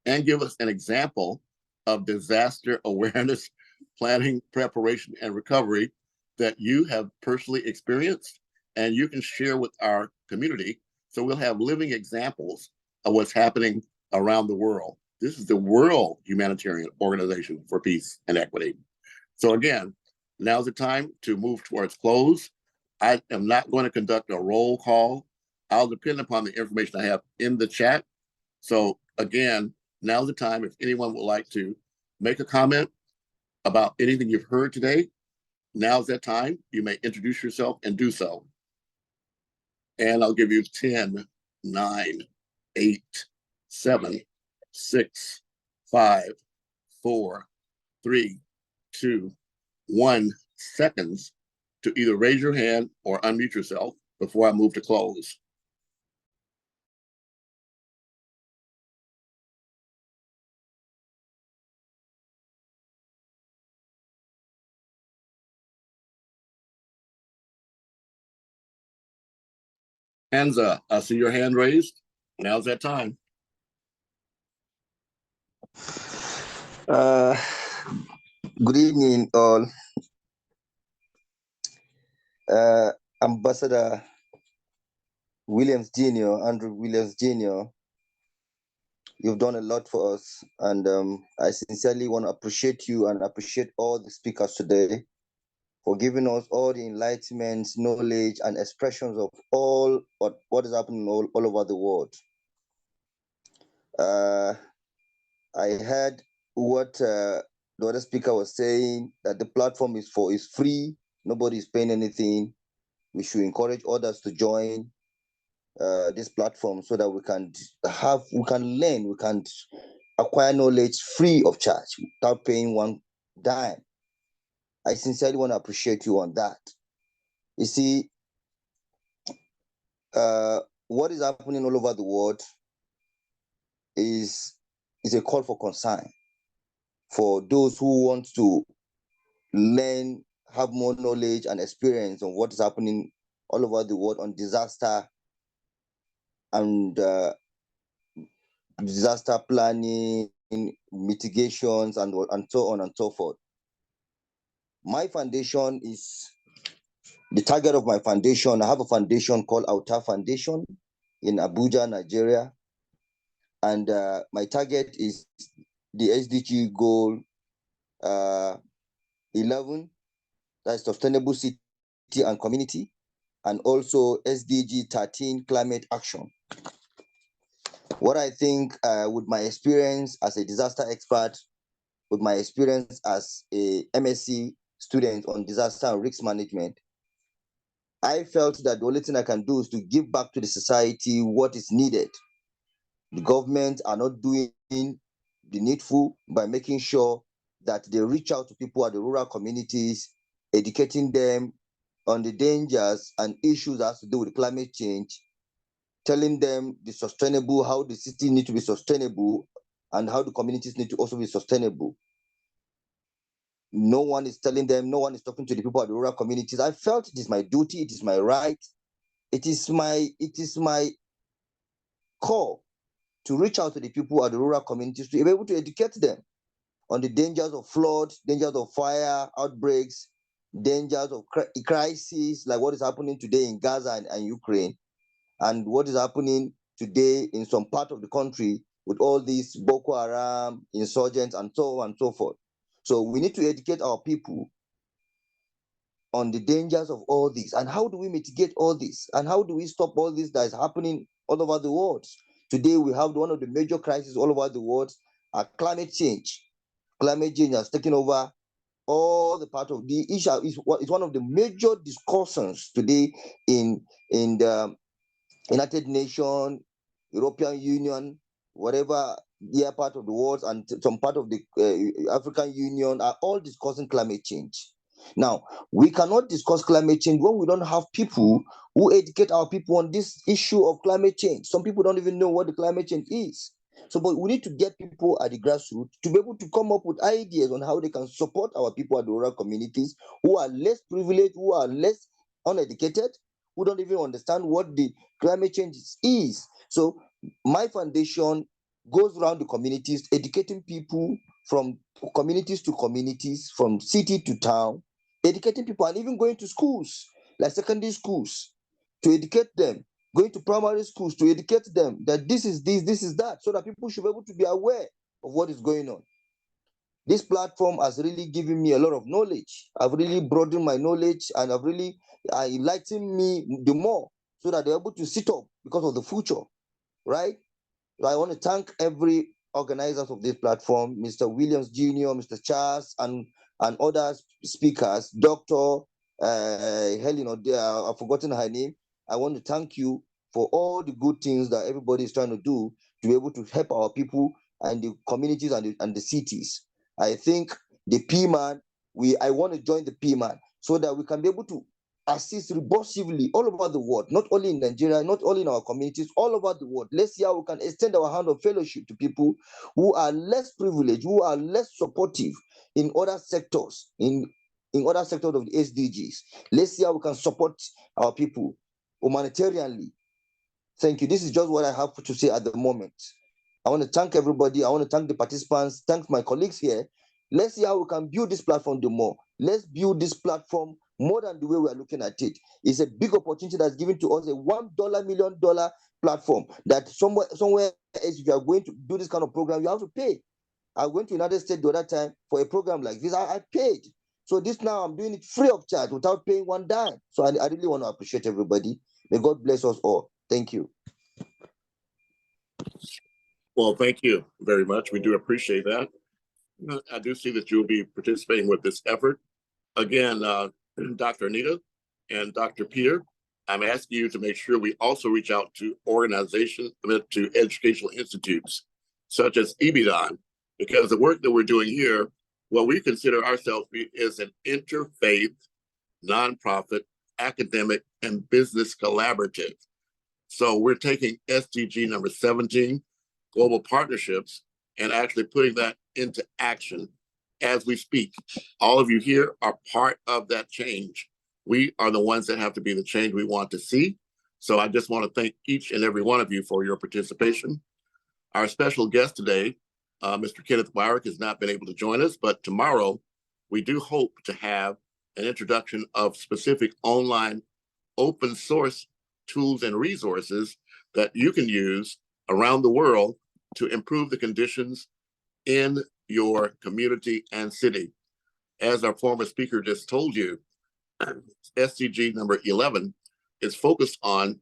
and give us an example of disaster awareness, planning, preparation, and recovery that you have personally experienced and you can share with our community. So we'll have living examples of what's happening around the world. This is the World Humanitarian Organization for Peace and Equity. So again, now's the time to move towards close. I am not going to conduct a roll call. I'll depend upon the information I have in the chat. So again, now's the time if anyone would like to make a comment about anything you've heard today. Now's that time. You may introduce yourself and do so. And I'll give you 10, 9, 8, 7, 6, 5, 4, 3, 2, 1 seconds to either raise your hand or unmute yourself before I move to close. Hands up. I see your hand raised. Now's that time. Good evening, all. Ambassador Williams Jr., Andrew Williams Jr., you've done a lot for us, and I sincerely want to appreciate you and appreciate all the speakers today for giving us all the enlightenment, knowledge, and expressions of all what is happening all over the world. I heard what the other speaker was saying, that the platform is free, nobody is paying anything. We should encourage others to join this platform so that we can learn, we can acquire knowledge free of charge without paying one dime. I sincerely want to appreciate you on that. You see, what is happening all over the world is a call for concern for those who want to learn, have more knowledge and experience on what is happening all over the world on disaster and disaster planning, mitigations, and so on and so forth. My foundation is, the target of my foundation, I have a foundation called Auta Foundation in Abuja, Nigeria. And my target is the SDG goal 11, that's sustainable city and community, and also SDG 13, climate action. What I think with my experience as a disaster expert, with my experience as a MSc student on disaster and risk management, I felt that the only thing I can do is to give back to the society what is needed. The government are not doing the needful by making sure that they reach out to people at the rural communities, educating them on the dangers and issues that has to do with climate change, telling them the sustainable, how the city need to be sustainable and how the communities need to also be sustainable. No one is telling them, no one is talking to the people at the rural communities. I felt it is my duty, it is my right, it is my call to reach out to the people at the rural communities to be able to educate them on the dangers of flood, dangers of fire, outbreaks, dangers of crises, like what is happening today in Gaza and Ukraine, and what is happening today in some part of the country with all these Boko Haram insurgents and so on and so forth. So we need to educate our people on the dangers of all this, and how do we mitigate all this, and how do we stop all this that is happening all over the world. Today we have one of the major crises all over the world, climate change. Climate change has taken over all the part of the issue is one of the major discussions today in the United Nations, European Union, whatever their part of the world, and some part of the African Union are all discussing climate change. Now, we cannot discuss climate change when we don't have people who educate our people on this issue of climate change. Some people don't even know what the climate change is. So, but we need to get people at the grassroots to be able to come up with ideas on how they can support our people at the rural communities who are less privileged, who are less uneducated, who don't even understand what the climate change is. So my foundation goes around the communities, educating people from communities to communities, from city to town, educating people, and even going to schools, like secondary schools, to educate them, going to primary schools to educate them that this is this, this is that, so that people should be able to be aware of what is going on. This platform has really given me a lot of knowledge. I've really broadened my knowledge, and I've really enlightened me the more, so that they're able to sit up because of the future, right? I want to thank every organizers of this platform, Mr. Williams Jr., Mr. Charles, and other speakers, Dr. Helen, I've forgotten her name. I want to thank you for all the good things that everybody is trying to do to be able to help our people and the communities and the cities. I think the PMAN, I want to join the PMAN so that we can be able to assist robustly all over the world, not only in Nigeria, not only in our communities, all over the world. Let's see how we can extend our hand of fellowship to people who are less privileged, who are less supportive in other sectors, in other sectors of the SDGs. Let's see how we can support our people humanitarianly. Thank you. This is just what I have to say at the moment. I want to thank everybody. I want to thank the participants, thank my colleagues here. Let's see how we can build this platform the more. Let's build this platform more than the way we are looking at it. It's a big opportunity that's given to us, a $1 million platform that somewhere else, if you are going to do this kind of program, you have to pay. I went to United States the other time for a program like this. I paid. So this now I'm doing it free of charge without paying one dime. So I really want to appreciate everybody. May God bless us all. Thank you. Well, thank you very much. We do appreciate that. I do see that you'll be participating with this effort. Again, Dr. Anita and Dr. Peter, I'm asking you to make sure we also reach out to organizations, to educational institutes, such as EBIDON, because the work that we're doing here, what we consider ourselves is an interfaith, nonprofit, academic, and business collaborative. So we're taking SDG number 17, global partnerships, and actually putting that into action as we speak. All of you here are part of that change. We are the ones that have to be the change we want to see. So I just want to thank each and every one of you for your participation. Our special guest today, Mr. Kenneth Wyrick, has not been able to join us, but tomorrow we do hope to have an introduction of specific online open source tools and resources that you can use around the world to improve the conditions in your community and city. As our former speaker just told you, SDG number 11 is focused on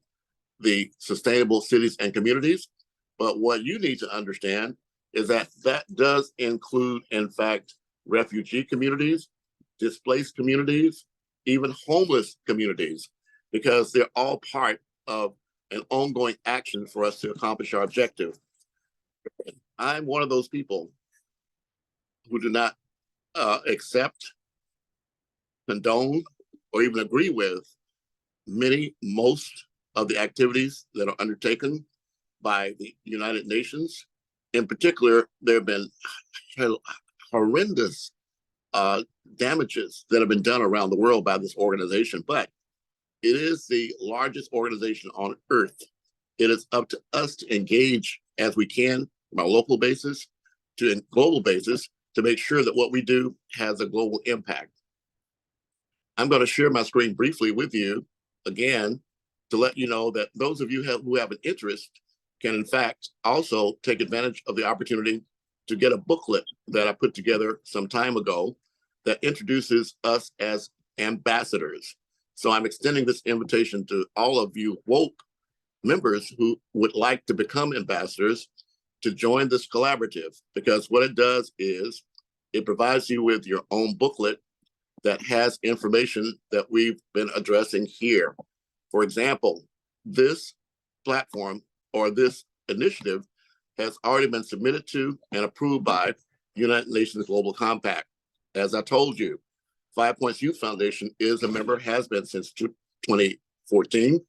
the sustainable cities and communities. But what you need to understand is that that does include, in fact, refugee communities, displaced communities, even homeless communities, because they're all part of an ongoing action for us to accomplish our objective. I'm one of those people who do not accept, condone, or even agree with most of the activities that are undertaken by the United Nations. In particular, there have been horrendous damages that have been done around the world by this organization, but it is the largest organization on earth. It is up to us to engage as we can from our local basis to a global basis to make sure that what we do has a global impact. I'm going to share my screen briefly with you again to let you know that those of you who have an interest can in fact also take advantage of the opportunity to get a booklet that I put together some time ago that introduces us as ambassadors. So I'm extending this invitation to all of you WHOPE members who would like to become ambassadors to join this collaborative, because what it does is It provides you with your own booklet that has information that we've been addressing here. For example, this platform or this initiative has already been submitted to and approved by United Nations Global Compact. As I told you, 5 Points Youth Foundation is a member, has been since 2014,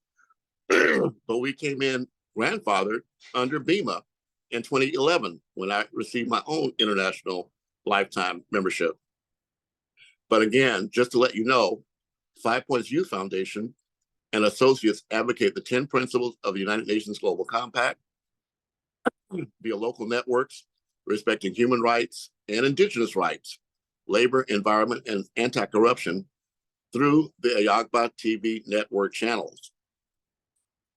but we came in grandfathered under BEMA in 2011 when I received my own international lifetime membership. But again, just to let you know, 5 Points Youth Foundation and associates advocate the 10 principles of the United Nations Global Compact via local networks, respecting human rights and indigenous rights, labor, environment, and anti-corruption through the AHIABGA-TV network channels.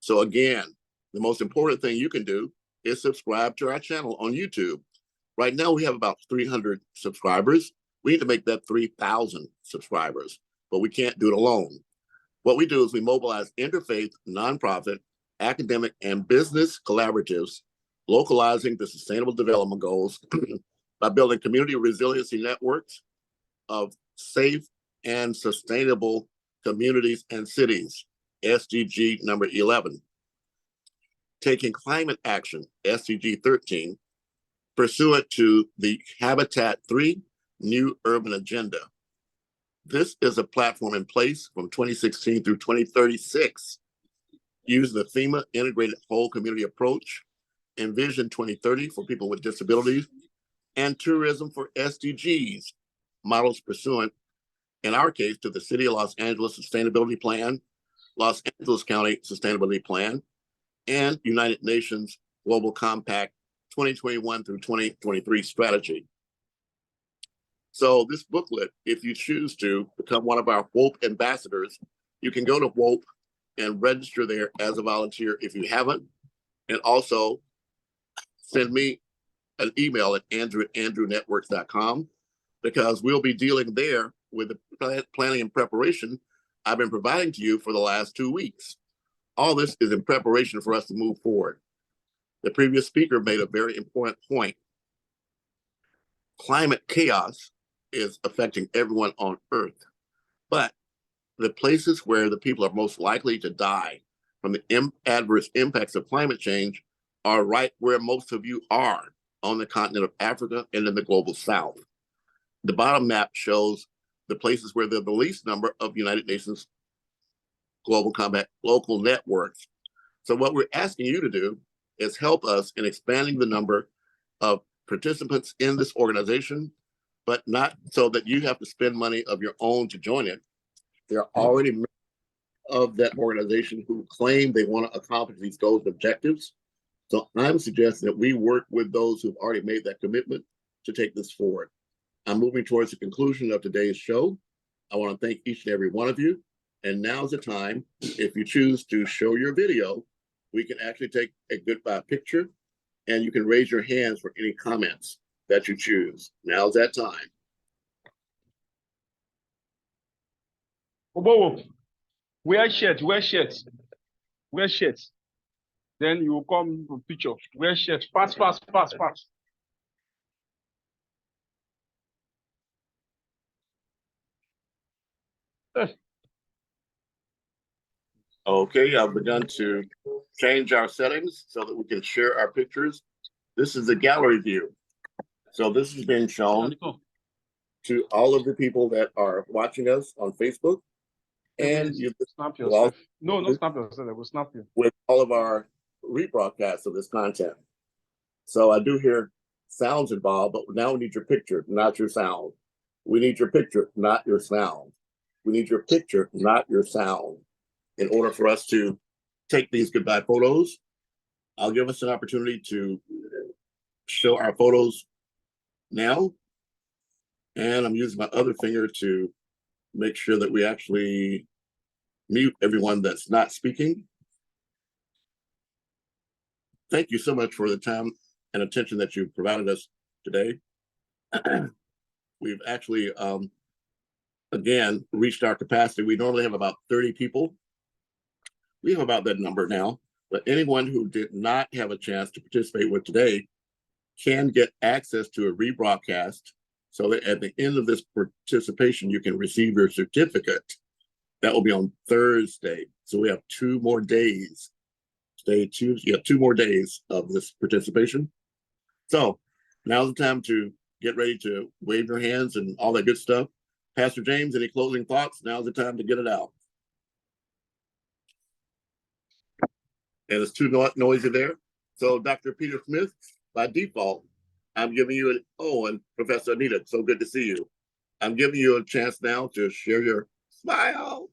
So again, the most important thing you can do is subscribe to our channel on YouTube. Right now, we have about 300 subscribers. We need to make that 3,000 subscribers, but we can't do it alone. What we do is we mobilize interfaith, nonprofit, academic, and business collaboratives, localizing the Sustainable Development Goals by building community resiliency networks of safe and sustainable communities and cities, SDG number 11. Taking climate action, SDG 13, pursuant to the Habitat 3 New Urban Agenda. This is a platform in place from 2016 through 2036, using the FEMA Integrated Whole Community Approach, and Vision 2030 for people with disabilities, and tourism for SDGs, models pursuant, in our case, to the City of Los Angeles Sustainability Plan, Los Angeles County Sustainability Plan, and United Nations Global Compact 2021 through 2023 strategy. So this booklet, if you choose to become one of our WHOPE ambassadors, you can go to WHOPE and register there as a volunteer if you haven't, and also send me an email at andrew@andrewnetworks.com, because we'll be dealing there with the planning and preparation I've been providing to you for the last 2 weeks. All this is in preparation for us to move forward. The previous speaker made a very important point. Climate chaos is affecting everyone on Earth, but the places where the people are most likely to die from the adverse impacts of climate change are right where most of you are, on the continent of Africa and in the global South. The bottom map shows the places where there's the least number of United Nations Global Compact local networks. So what we're asking you to do is help us in expanding the number of participants in this organization, but not so that you have to spend money of your own to join it. There are already members of that organization who claim they want to accomplish these goals and objectives. So I'm suggesting that we work with those who've already made that commitment to take this forward. I'm moving towards the conclusion of today's show. I want to thank each and every one of you. And now's the time, if you choose to show your video, we can actually take a goodbye picture, and you can raise your hands for any comments that you choose. Now's that time. Wear shirts, wear shirts, wear shirts. Then you will come to picture. Wear shirts, fast, fast, fast, fast. Okay, I've begun to change our settings so that we can share our pictures. This is the gallery view. So this is being shown to all of the people that are watching us on Facebook. And you snap yourself. No, not snap yourself. I will snap you. With all of our rebroadcasts of this content. So I do hear sounds involved, but now we need your picture, not your sound. We need your picture, not your sound. We need your picture, not your sound. In order for us to take these goodbye photos, I'll give us an opportunity to show our photos now. And I'm using my other finger to make sure that we actually mute everyone that's not speaking. Thank you so much for the time and attention that you've provided us today. We've actually, again, reached our capacity. We normally have about 30 people. We have about that number now, but anyone who did not have a chance to participate with today can get access to a rebroadcast so that at the end of this participation, you can receive your certificate. That will be on Thursday. So we have 2 more days. Stay tuned. You have 2 more days of this participation. So now's the time to get ready to wave your hands and all that good stuff. Pastor James, any closing thoughts? Now's the time to get it out. And it's too noisy there. So Dr. Peter Smith, by default, I'm giving you and Professor Anita, so good to see you. I'm giving you a chance now to share your smile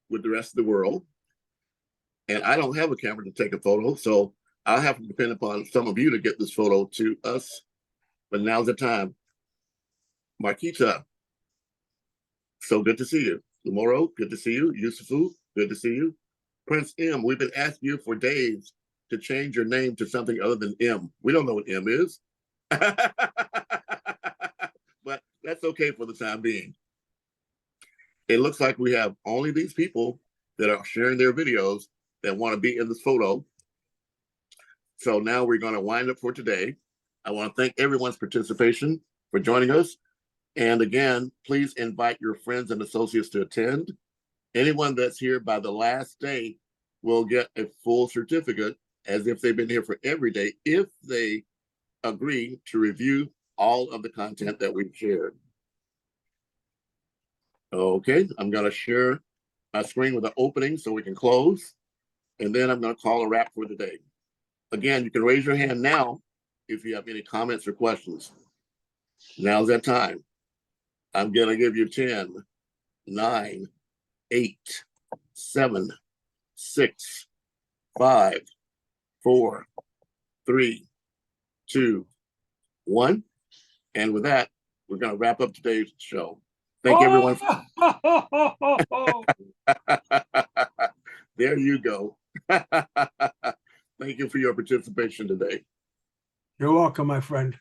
with the rest of the world. And I don't have a camera to take a photo, so I'll have to depend upon some of you to get this photo to us. But now's the time. Marquita, so good to see you. Lamoro, good to see you. Yusufu, good to see you. Prince M, we've been asking you for days to change your name to something other than M. We don't know what M is. But that's okay for the time being. It looks like we have only these people that are sharing their videos that want to be in this photo. So now we're going to wind up for today. I want to thank everyone's participation for joining us. And again, please invite your friends and associates to attend. Anyone that's here by the last day will get a full certificate as if they've been here for every day if they agree to review all of the content that we've shared. Okay, I'm going to share my screen with an opening so we can close. And then I'm going to call a wrap for the day. Again, you can raise your hand now if you have any comments or questions. Now's that time. I'm going to give you 10, 9, 8, 7, 6, 5, 4, 3, 2, 1. And with that, we're going to wrap up today's show. Thank you, everyone. There you go. Thank you for your participation today. You're welcome, my friend.